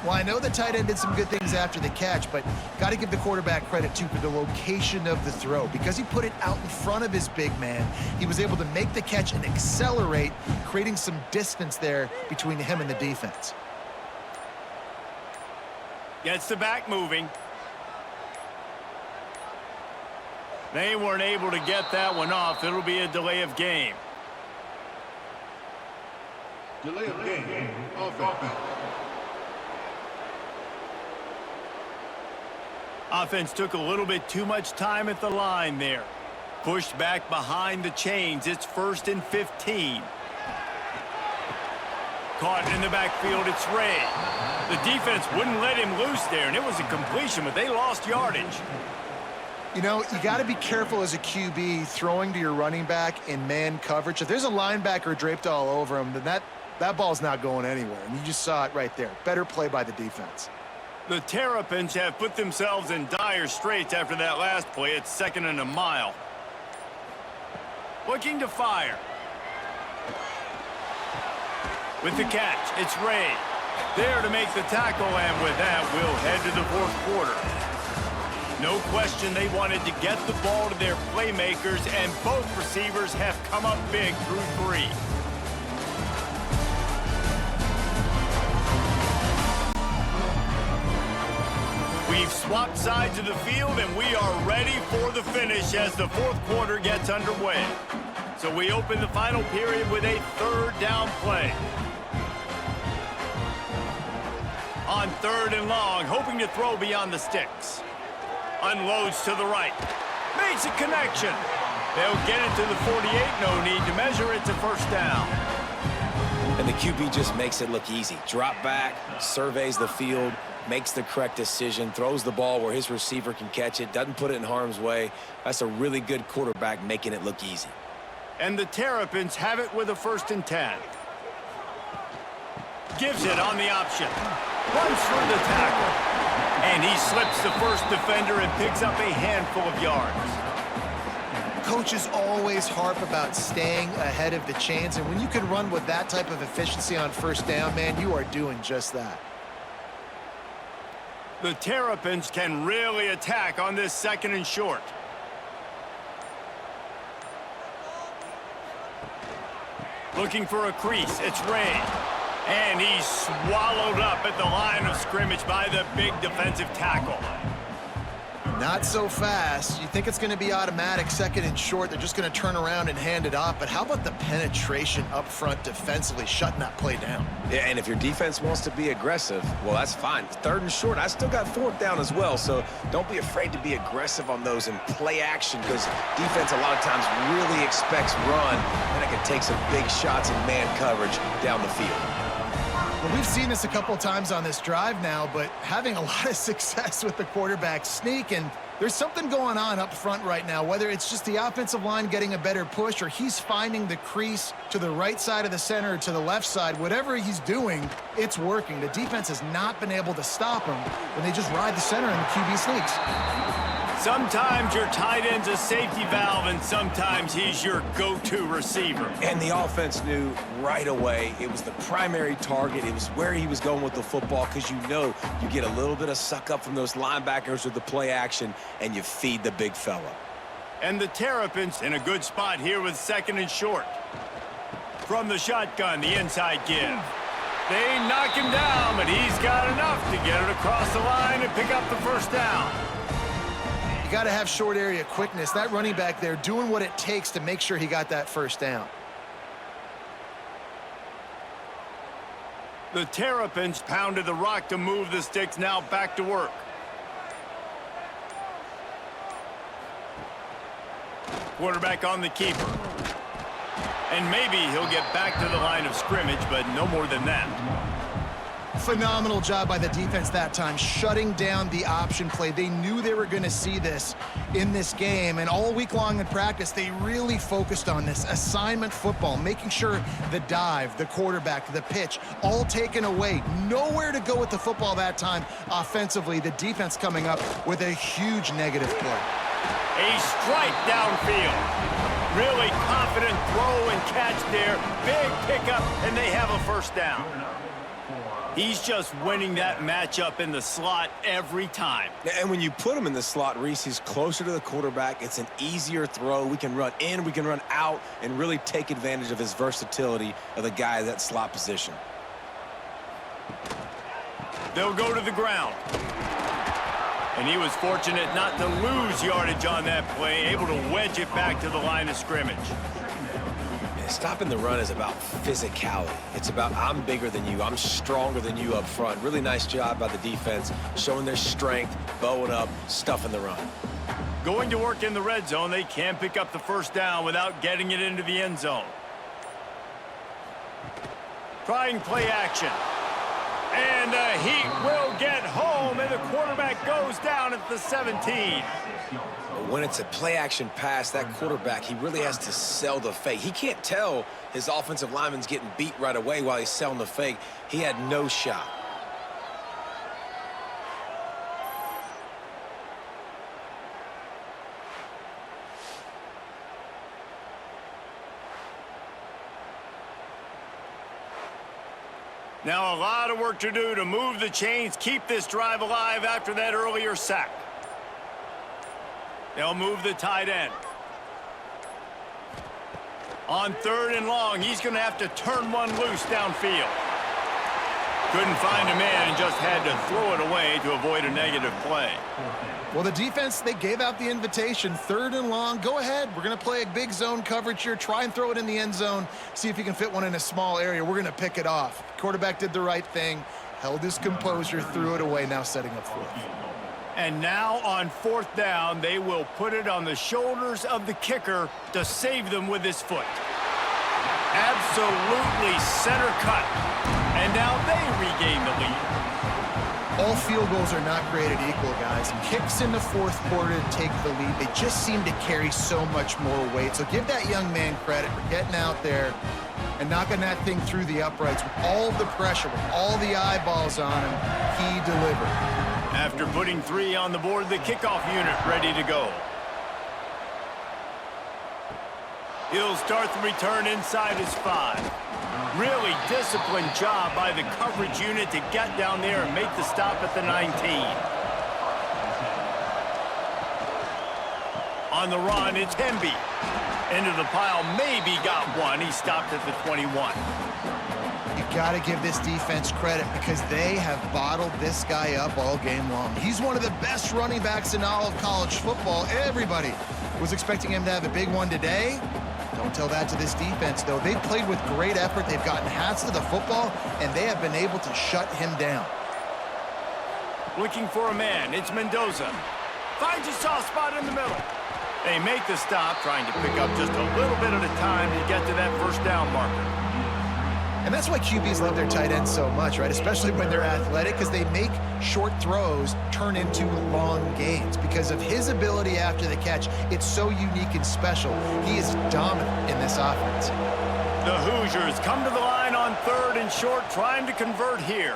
Well, I know the tight end did some good things after the catch, but got to give the quarterback credit, too, for the location of the throw. Because he put it out in front of his big man, he was able to make the catch and accelerate, creating some distance there between him and the defense. Gets the back moving. They weren't able to get that one off. It'll be a delay of game. Delay of game. Offense. Offense took a little bit too much time at the line there. Pushed back behind the chains. It's 1st and 15. Caught in the backfield, it's Ray. The defense wouldn't let him loose there, and it was a completion, but they lost yardage. You know, you got to be careful as a QB throwing to your running back in man coverage. If there's a linebacker draped all over him, then that ball's not going anywhere, and you just saw it right there. Better play by the defense. The Terrapins have put themselves in dire straits after that last play. It's 2nd and a mile. Looking to fire. With the catch, it's Ray. There to make the tackle, and with that, we'll head to the 4th quarter. No question they wanted to get the ball to their playmakers, and both receivers have come up big through 3. We've swapped sides of the field, and we are ready for the finish as the 4th quarter gets underway. So we open the final period with a 3rd down play. On 3rd and long, hoping to throw beyond the sticks. Unloads to the right. Makes a connection. They'll get it to the 48. No need to measure it to 1st down. And the QB just makes it look easy. Drop back, surveys the field, makes the correct decision, throws the ball where his receiver can catch it, doesn't put it in harm's way. That's a really good quarterback making it look easy. And the Terrapins have it with a 1st and 10. Gives it on the option. Runs through the tackle. And he slips the first defender and picks up a handful of yards. Coaches always harp about staying ahead of the chains, and when you can run with that type of efficiency on 1st down, man, you are doing just that. The Terrapins can really attack on this 2nd and short. Looking for a crease, it's Ray. And he's swallowed up at the line of scrimmage by the big defensive tackle. Not so fast. You think it's going to be automatic 2nd and short. They're just going to turn around and hand it off. But how about the penetration up front defensively, shutting that play down? Yeah, and if your defense wants to be aggressive, well, that's fine. 3rd and short, I still got 4th down as well. So don't be afraid to be aggressive on those and play action, because defense a lot of times really expects run, and it can take some big shots in man coverage down the field. Well, we've seen this a couple times on this drive now, but having a lot of success with the quarterback sneak, and there's something going on up front right now, whether it's just the offensive line getting a better push or he's finding the crease to the right side of the center or to the left side. Whatever he's doing, it's working. The defense has not been able to stop him when they just ride the center and the QB sneaks. Sometimes your tight end's a safety valve, and sometimes he's your go-to receiver. And the offense knew right away it was the primary target. It was where he was going with the football, because you know you get a little bit of suck up from those linebackers with the play action, and you feed the big fella. And the Terrapins in a good spot here with 2nd and short. From the shotgun, the inside give. They knock him down, but he's got enough to get it across the line and pick up the 1st down. You got to have short area quickness. That running back there doing what it takes to make sure he got that 1st down. The Terrapins pounded the rock to move the sticks, now back to work. Quarterback on the keeper. And maybe he'll get back to the line of scrimmage, but no more than that. Phenomenal job by the defense that time, shutting down the option play. They knew they were going to see this in this game, and all week long in practice, they really focused on this assignment football, making sure the dive, the quarterback, the pitch, all taken away. Nowhere to go with the football that time offensively. The defense coming up with a huge negative play. A strike downfield. Really confident throw and catch there. Big pickup, and they have a 1st down. He's just winning that matchup in the slot every time. And when you put him in the slot, Reese, he's closer to the quarterback. It's an easier throw. We can run in, we can run out, and really take advantage of his versatility of the guy at that slot position. They'll go to the ground. And he was fortunate not to lose yardage on that play, able to wedge it back to the line of scrimmage. Stopping the run is about physicality. It's about I'm bigger than you, I'm stronger than you up front. Really nice job by the defense, showing their strength, bowing up, stuffing the run. Going to work in the red zone, they can't pick up the first down without getting it into the end zone. Trying play action. And he will get home, and the quarterback goes down at the 17. When it's a play-action pass, that quarterback, he really has to sell the fake. He can't tell his offensive lineman's getting beat right away while he's selling the fake. He had no shot. Now a lot of work to do to move the chains, keep this drive alive after that earlier sack. They'll move the tight end. On 3rd and long, he's going to have to turn one loose downfield. Couldn't find a man and just had to throw it away to avoid a negative play. Well, the defense, they gave out the invitation. 3rd and long, go ahead. We're going to play a big zone coverage here. Try and throw it in the end zone. See if you can fit one in a small area. We're going to pick it off. Quarterback did the right thing, held his composure, threw it away, now setting up 4th. And now on 4th down, they will put it on the shoulders of the kicker to save them with his foot. Absolutely center cut. And now they regain the lead. All field goals are not created equal, guys. Kicks in the 4th quarter to take the lead. They just seem to carry so much more weight. So give that young man credit for getting out there and knocking that thing through the uprights with all the pressure, with all the eyeballs on him. He delivered. After putting 3 on the board, the kickoff unit ready to go. He'll start the return inside his 5. Really disciplined job by the coverage unit to get down there and make the stop at the 19. On the run, it's Hemby. Into the pile, maybe got one. He stopped at the 21. You got to give this defense credit because they have bottled this guy up all game long. He's one of the best running backs in all of college football. Everybody was expecting him to have a big one today. Don't tell that to this defense, though. They've played with great effort. They've gotten hats to the football, and they have been able to shut him down. Looking for a man. It's Mendoza. Finds a soft spot in the middle. They make the stop, trying to pick up just a little bit at a time to get to that first down marker. And that's why QBs love their tight ends so much, right? Especially when they're athletic, because they make short throws turn into long gains. Because of his ability after the catch, it's so unique and special. He is dominant in this offense. The Hoosiers come to the line on 3rd and short, trying to convert here.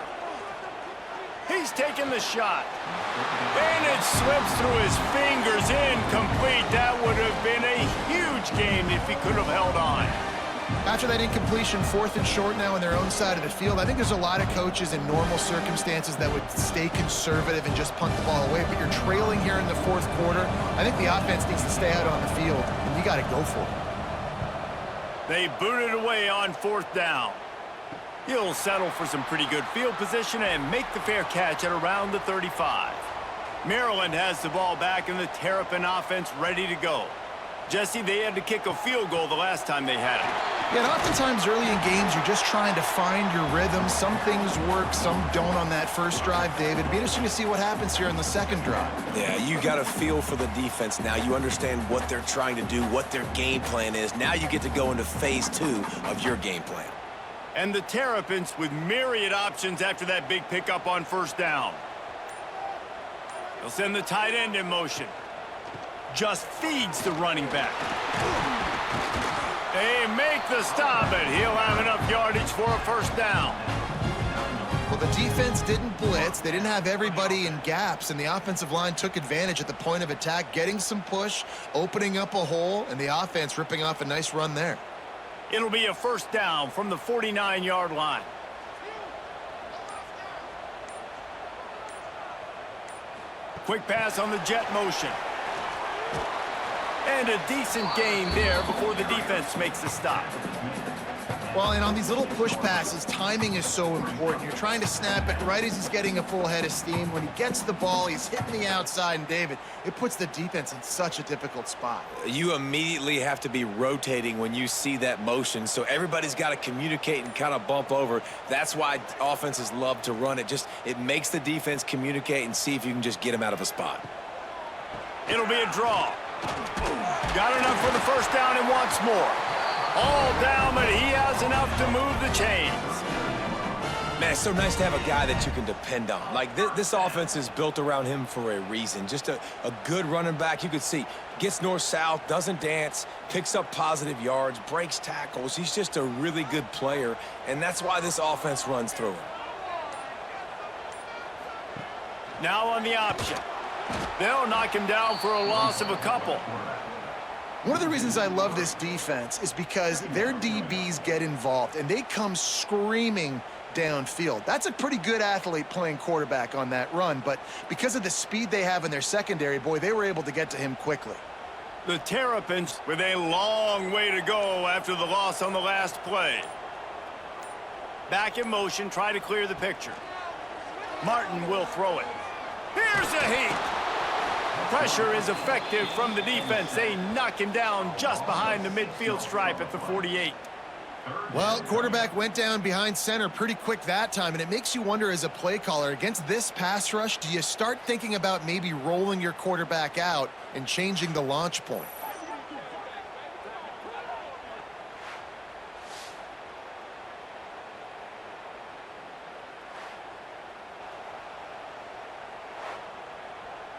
He's taking the shot. And it slips through his fingers, incomplete. That would have been a huge game if he could have held on. After that incompletion, 4th and short now on their own side of the field, I think there's a lot of coaches in normal circumstances that would stay conservative and just punt the ball away. But you're trailing here in the 4th quarter. I think the offense needs to stay out on the field, and you got to go for it. They boot it away on 4th down. He'll settle for some pretty good field position and make the fair catch at around the 35. Maryland has the ball back, and the Terrapin offense ready to go. Jesse, they had to kick a field goal the last time they had it. Yeah, and oftentimes early in games, you're just trying to find your rhythm. Some things work, some don't on that first drive, David. It'd be interesting to see what happens here on the second drive. Yeah, you got a feel for the defense now. You understand what they're trying to do, what their game plan is. Now you get to go into phase 2 of your game plan. And the Terrapins with myriad options after that big pickup on 1st down. They'll send the tight end in motion. Just feeds the running back. They make the stop, and he'll have enough yardage for a 1st down. Well, the defense didn't blitz. They didn't have everybody in gaps, and the offensive line took advantage at the point of attack, getting some push, opening up a hole, and the offense ripping off a nice run there. It'll be a 1st down from the 49-yard line. Quick pass on the jet motion. And a decent gain there before the defense makes the stop. Well, and on these little push passes, timing is so important. You're trying to snap it right as he's getting a full head of steam. When he gets the ball, he's hitting the outside, and David, it puts the defense in such a difficult spot. You immediately have to be rotating when you see that motion, so everybody's got to communicate and kind of bump over. That's why offenses love to run it. It makes the defense communicate and see if you can just get them out of a spot. It'll be a draw. Got enough for the first down and wants more. All down, but he has enough to move the chains. Man, it's so nice to have a guy that you can depend on. Like, this offense is built around him for a reason. Just a good running back. You could see, gets north-south, doesn't dance, picks up positive yards, breaks tackles. He's just a really good player, and that's why this offense runs through him. Now on the option. They'll knock him down for a loss of a couple. One of the reasons I love this defense is because their DBs get involved, and they come screaming downfield. That's a pretty good athlete playing quarterback on that run, but because of the speed they have in their secondary, boy, they were able to get to him quickly. The Terrapins with a long way to go after the loss on the last play. Back in motion, try to clear the picture. Martin will throw it. Here's a heat. Pressure is effective from the defense. They knock him down just behind the midfield stripe at the 48. Well, quarterback went down behind center pretty quick that time, and it makes you wonder as a play caller, against this pass rush, do you start thinking about maybe rolling your quarterback out and changing the launch point?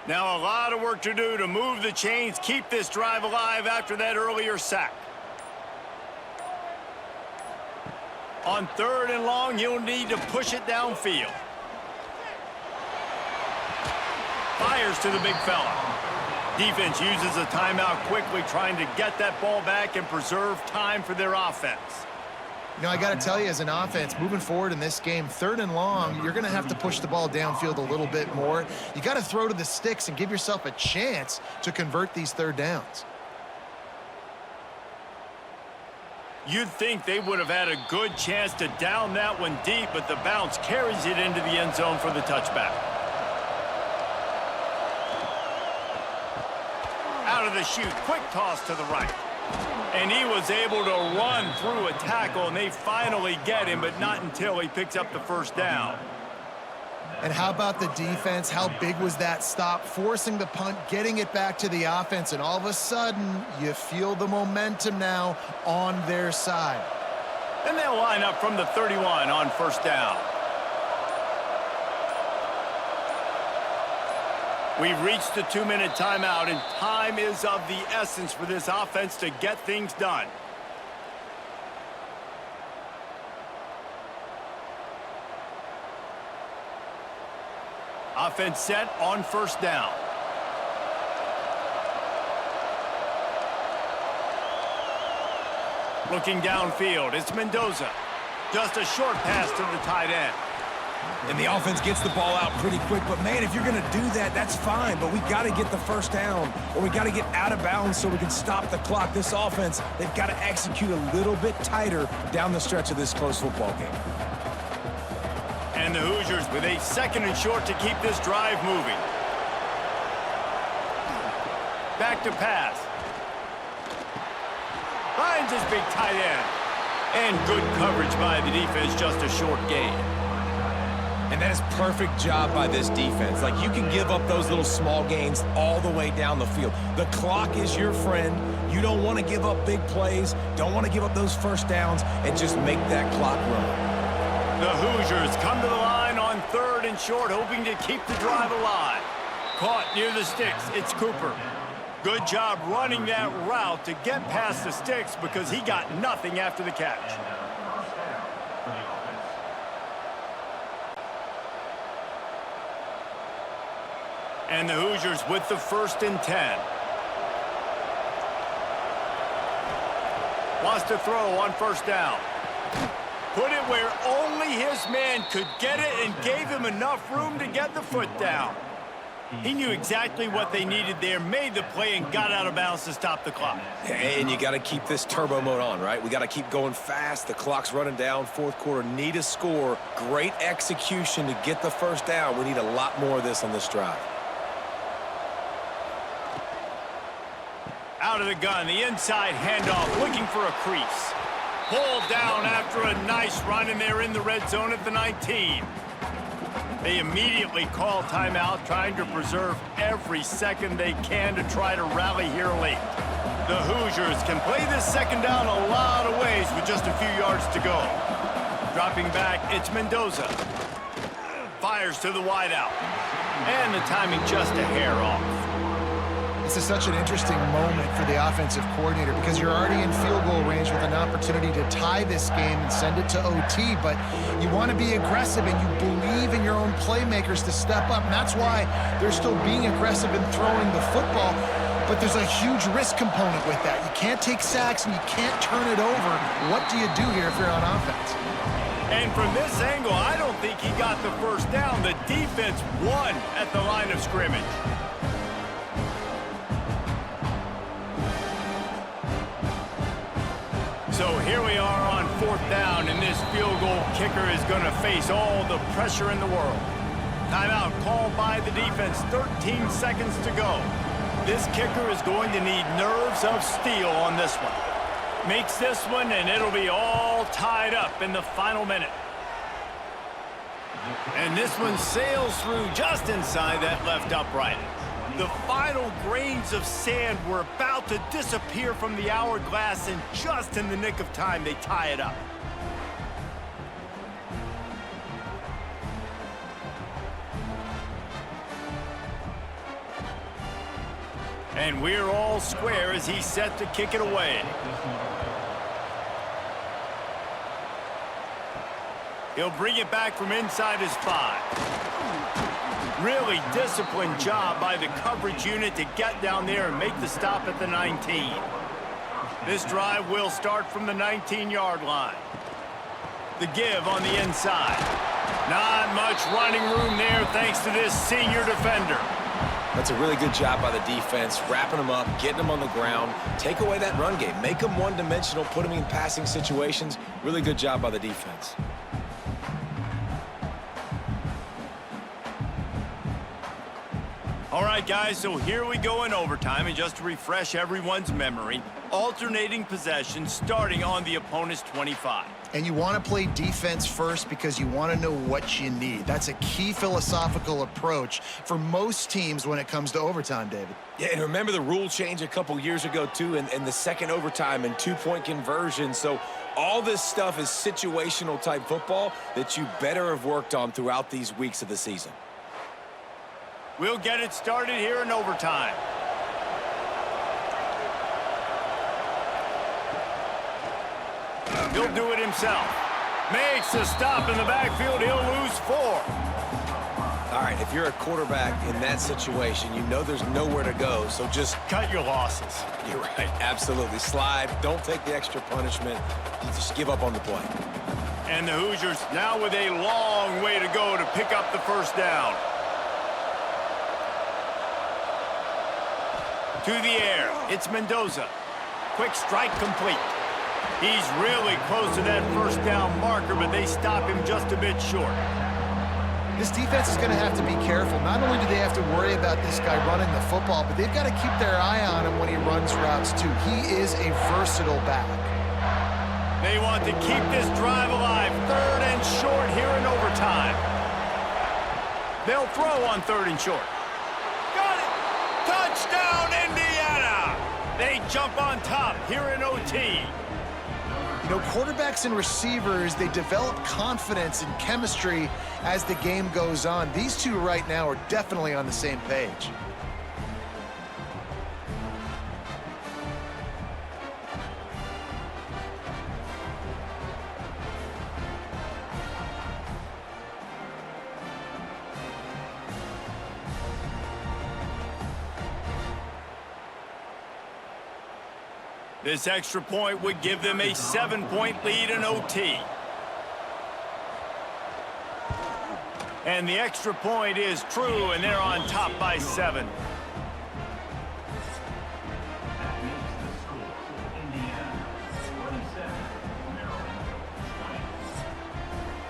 Now a lot of work to do to move the chains, keep this drive alive after that earlier sack. On 3rd and long, he'll need to push it downfield. Fires to the big fella. Defense uses a timeout quickly, trying to get that ball back and preserve time for their offense. You know, I got to tell you, as an offense, moving forward in this game, 3rd and long, you're going to have to push the ball downfield a little bit more. You got to throw to the sticks and give yourself a chance to convert these 3rd downs. You'd think they would have had a good chance to down that one deep, but the bounce carries it into the end zone for the touchback. Out of the chute, quick toss to the right. And he was able to run through a tackle, and they finally get him, but not until he picks up the first down. And how about the defense? How big was that stop? Forcing the punt, getting it back to the offense, and all of a sudden, you feel the momentum now on their side. And they'll line up from the 31 on first down. We've reached the 2-minute timeout, and time is of the essence for this offense to get things done. Offense set on first down. Looking downfield, it's Mendoza. Just a short pass to the tight end. And the offense gets the ball out pretty quick. But, man, if you're going to do that, that's fine. But we got to get the first down, or we got to get out of bounds so we can stop the clock. This offense, they've got to execute a little bit tighter down the stretch of this close football game. And the Hoosiers with a 2nd and short to keep this drive moving. Back to pass. Finds his big tight end. And good coverage by the defense, just a short gain. And that is perfect job by this defense. Like, you can give up those little small gains all the way down the field. The clock is your friend. You don't want to give up big plays. Don't want to give up those first downs and just make that clock run. The Hoosiers come to the line on 3rd and short, hoping to keep the drive alive. Caught near the sticks, it's Cooper. Good job running that route to get past the sticks because he got nothing after the catch. And the Hoosiers with the 1st and 10. Wants to throw on first down. Put it where only his man could get it and gave him enough room to get the foot down. He knew exactly what they needed there, made the play, and got out of bounds to stop the clock. And you got to keep this turbo mode on, right? We got to keep going fast. The clock's running down. Fourth quarter, need a score. Great execution to get the first down. We need a lot more of this on this drive. Out of the gun, the inside handoff, looking for a crease. Pulled down after a nice run, and they're in the red zone at the 19. They immediately call timeout, trying to preserve every second they can to try to rally here late. The Hoosiers can play this second down a lot of ways with just a few yards to go. Dropping back, it's Mendoza. Fires to the wideout. And the timing just a hair off. This is such an interesting moment for the offensive coordinator because you're already in field goal range with an opportunity to tie this game and send it to OT, but you want to be aggressive and you believe in your own playmakers to step up, and that's why they're still being aggressive in throwing the football, but there's a huge risk component with that. You can't take sacks and you can't turn it over. What do you do here if you're on offense? And from this angle, I don't think he got the first down. The defense won at the line of scrimmage. So here we are on fourth down, and this field goal kicker is going to face all the pressure in the world. Timeout called by the defense, 13 seconds to go. This kicker is going to need nerves of steel on this one. Makes this one, and it'll be all tied up in the final minute. And this one sails through just inside that left upright. The final grains of sand were about to disappear from the hourglass, and just in the nick of time, they tie it up. And we're all square as he's set to kick it away. He'll bring it back from inside his 5. Really disciplined job by the coverage unit to get down there and make the stop at the 19. This drive will start from the 19-yard line. The give on the inside. Not much running room there thanks to this senior defender. That's a really good job by the defense, wrapping them up, getting them on the ground. Take away that run game. Make them one-dimensional, put them in passing situations. Really good job by the defense. All right, guys, so here we go in overtime, and just to refresh everyone's memory, alternating possession starting on the opponent's 25. And you want to play defense first because you want to know what you need. That's a key philosophical approach for most teams when it comes to overtime, David. Yeah, and remember the rule change a couple years ago, too, and the second overtime and two-point conversion. So all this stuff is situational type football that you better have worked on throughout these weeks of the season. We'll get it started here in overtime. He'll do it himself. Makes a stop in the backfield. He'll lose 4. All right, if you're a quarterback in that situation, you know there's nowhere to go, so just cut your losses. You're right, absolutely. Slide, don't take the extra punishment. You just give up on the play. And the Hoosiers now with a long way to go to pick up the first down. To the air, it's Mendoza. Quick strike complete. He's really close to that first down marker, but they stop him just a bit short. This defense is going to have to be careful. Not only do they have to worry about this guy running the football, but they've got to keep their eye on him when he runs routes, too. He is a versatile back. They want to keep this drive alive. 3rd and short here in overtime. They'll throw on 3rd and short. Got it! Touchdown, Indiana! They jump on top here in OT. You know, quarterbacks and receivers, they develop confidence and chemistry as the game goes on. These two right now are definitely on the same page. This extra point would give them a 7-point lead in OT. And the extra point is true, and they're on top by 7.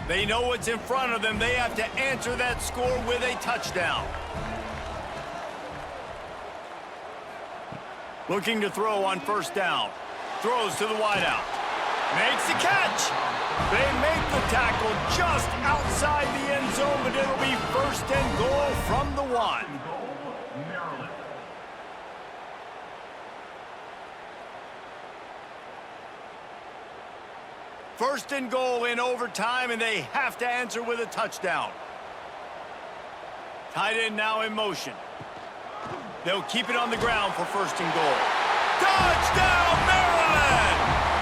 They know what's in front of them. They have to answer that score with a touchdown. Looking to throw on first down. Throws to the wideout. Makes the catch. They make the tackle just outside the end zone, but it'll be first and goal from the 1. First and goal in overtime, and they have to answer with a touchdown. Tight end now in motion. They'll keep it on the ground for first and goal. Touchdown, Maryland!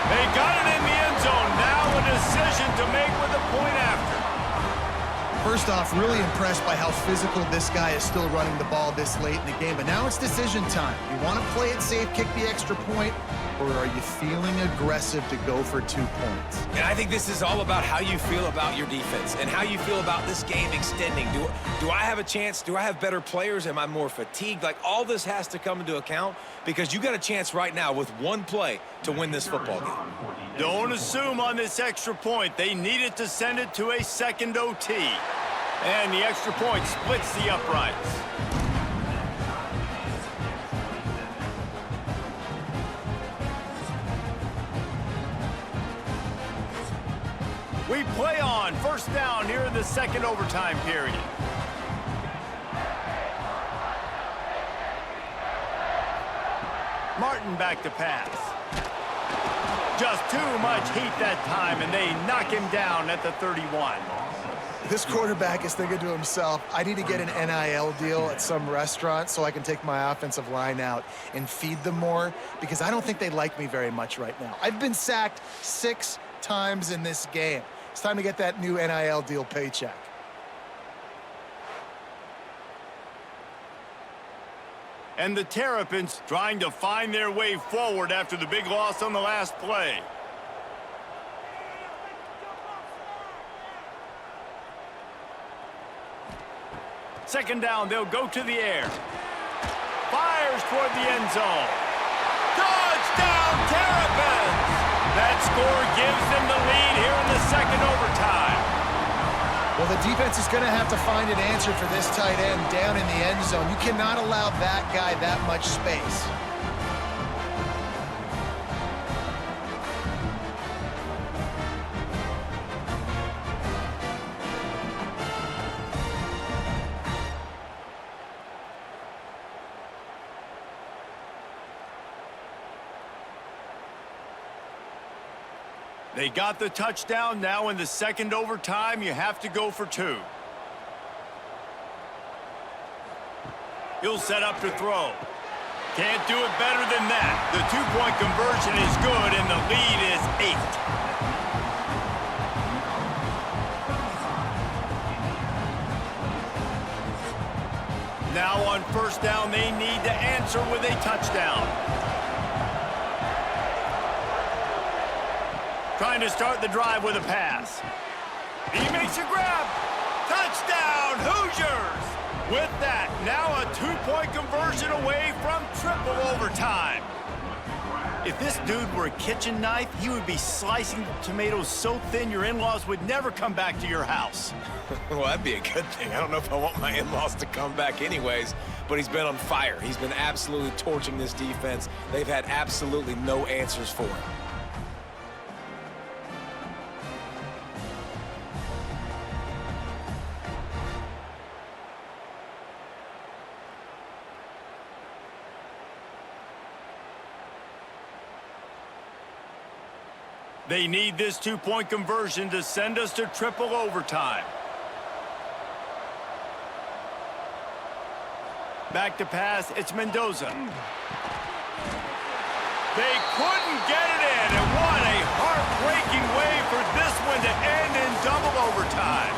They got it in the end zone. Now a decision to make with a point after. First off, really impressed by how physical this guy is still running the ball this late in the game. But now it's decision time. You want to play it safe, kick the extra point, or are you feeling aggressive to go for 2 points? And I think this is all about how you feel about your defense and how you feel about this game extending. Do I have a chance? Do I have better players? Am I more fatigued? Like, all this has to come into account because you got a chance right now with one play to win this football game. Don't assume on this extra point. They needed to send it to a second OT. And the extra point splits the uprights. We play on first down here in the second overtime period. Martin back to pass. Just too much heat that time, and they knock him down at the 31. This quarterback is thinking to himself, I need to get an NIL deal at some restaurant so I can take my offensive line out and feed them more, because I don't think they like me very much right now. I've been sacked 6 times in this game. It's time to get that new NIL deal paycheck. And the Terrapins trying to find their way forward after the big loss on the last play. Second down, they'll go to the air. Fires toward the end zone. Touchdown, Terrapins! That score gives them the lead here in the second overtime. Well, the defense is going to have to find an answer for this tight end down in the end zone. You cannot allow that guy that much space. They got the touchdown. Now in the second overtime, you have to go for 2. He'll set up to throw. Can't do it better than that. The 2-point conversion is good, and the lead is 8. Now on first down, they need to answer with a touchdown. Trying to start the drive with a pass. He makes a grab. Touchdown, Hoosiers! With that, now a 2-point conversion away from triple overtime. If this dude were a kitchen knife, he would be slicing tomatoes so thin your in-laws would never come back to your house. Well, that'd be a good thing. I don't know if I want my in-laws to come back anyways, but he's been on fire. He's been absolutely torching this defense. They've had absolutely no answers for him. They need this 2-point conversion to send us to triple overtime. Back to pass, it's Mendoza. They couldn't get it in, and what a heartbreaking way for this one to end in double overtime.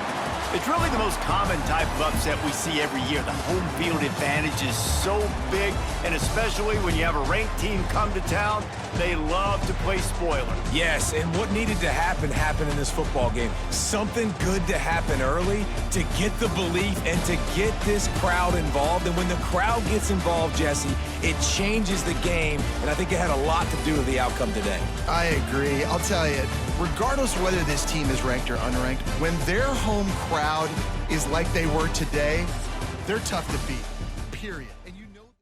It's really the most common type of upset we see every year. The home field advantage is so big, and especially when you have a ranked team come to town, they love to play spoiler. Yes, and what needed to happen happened in this football game. Something good to happen early to get the belief and to get this crowd involved. And when the crowd gets involved, Jesse, it changes the game, and I think it had a lot to do with the outcome today. I agree. I'll tell you, regardless of whether this team is ranked or unranked, when their home crowd is like they were today, they're tough to beat, period. And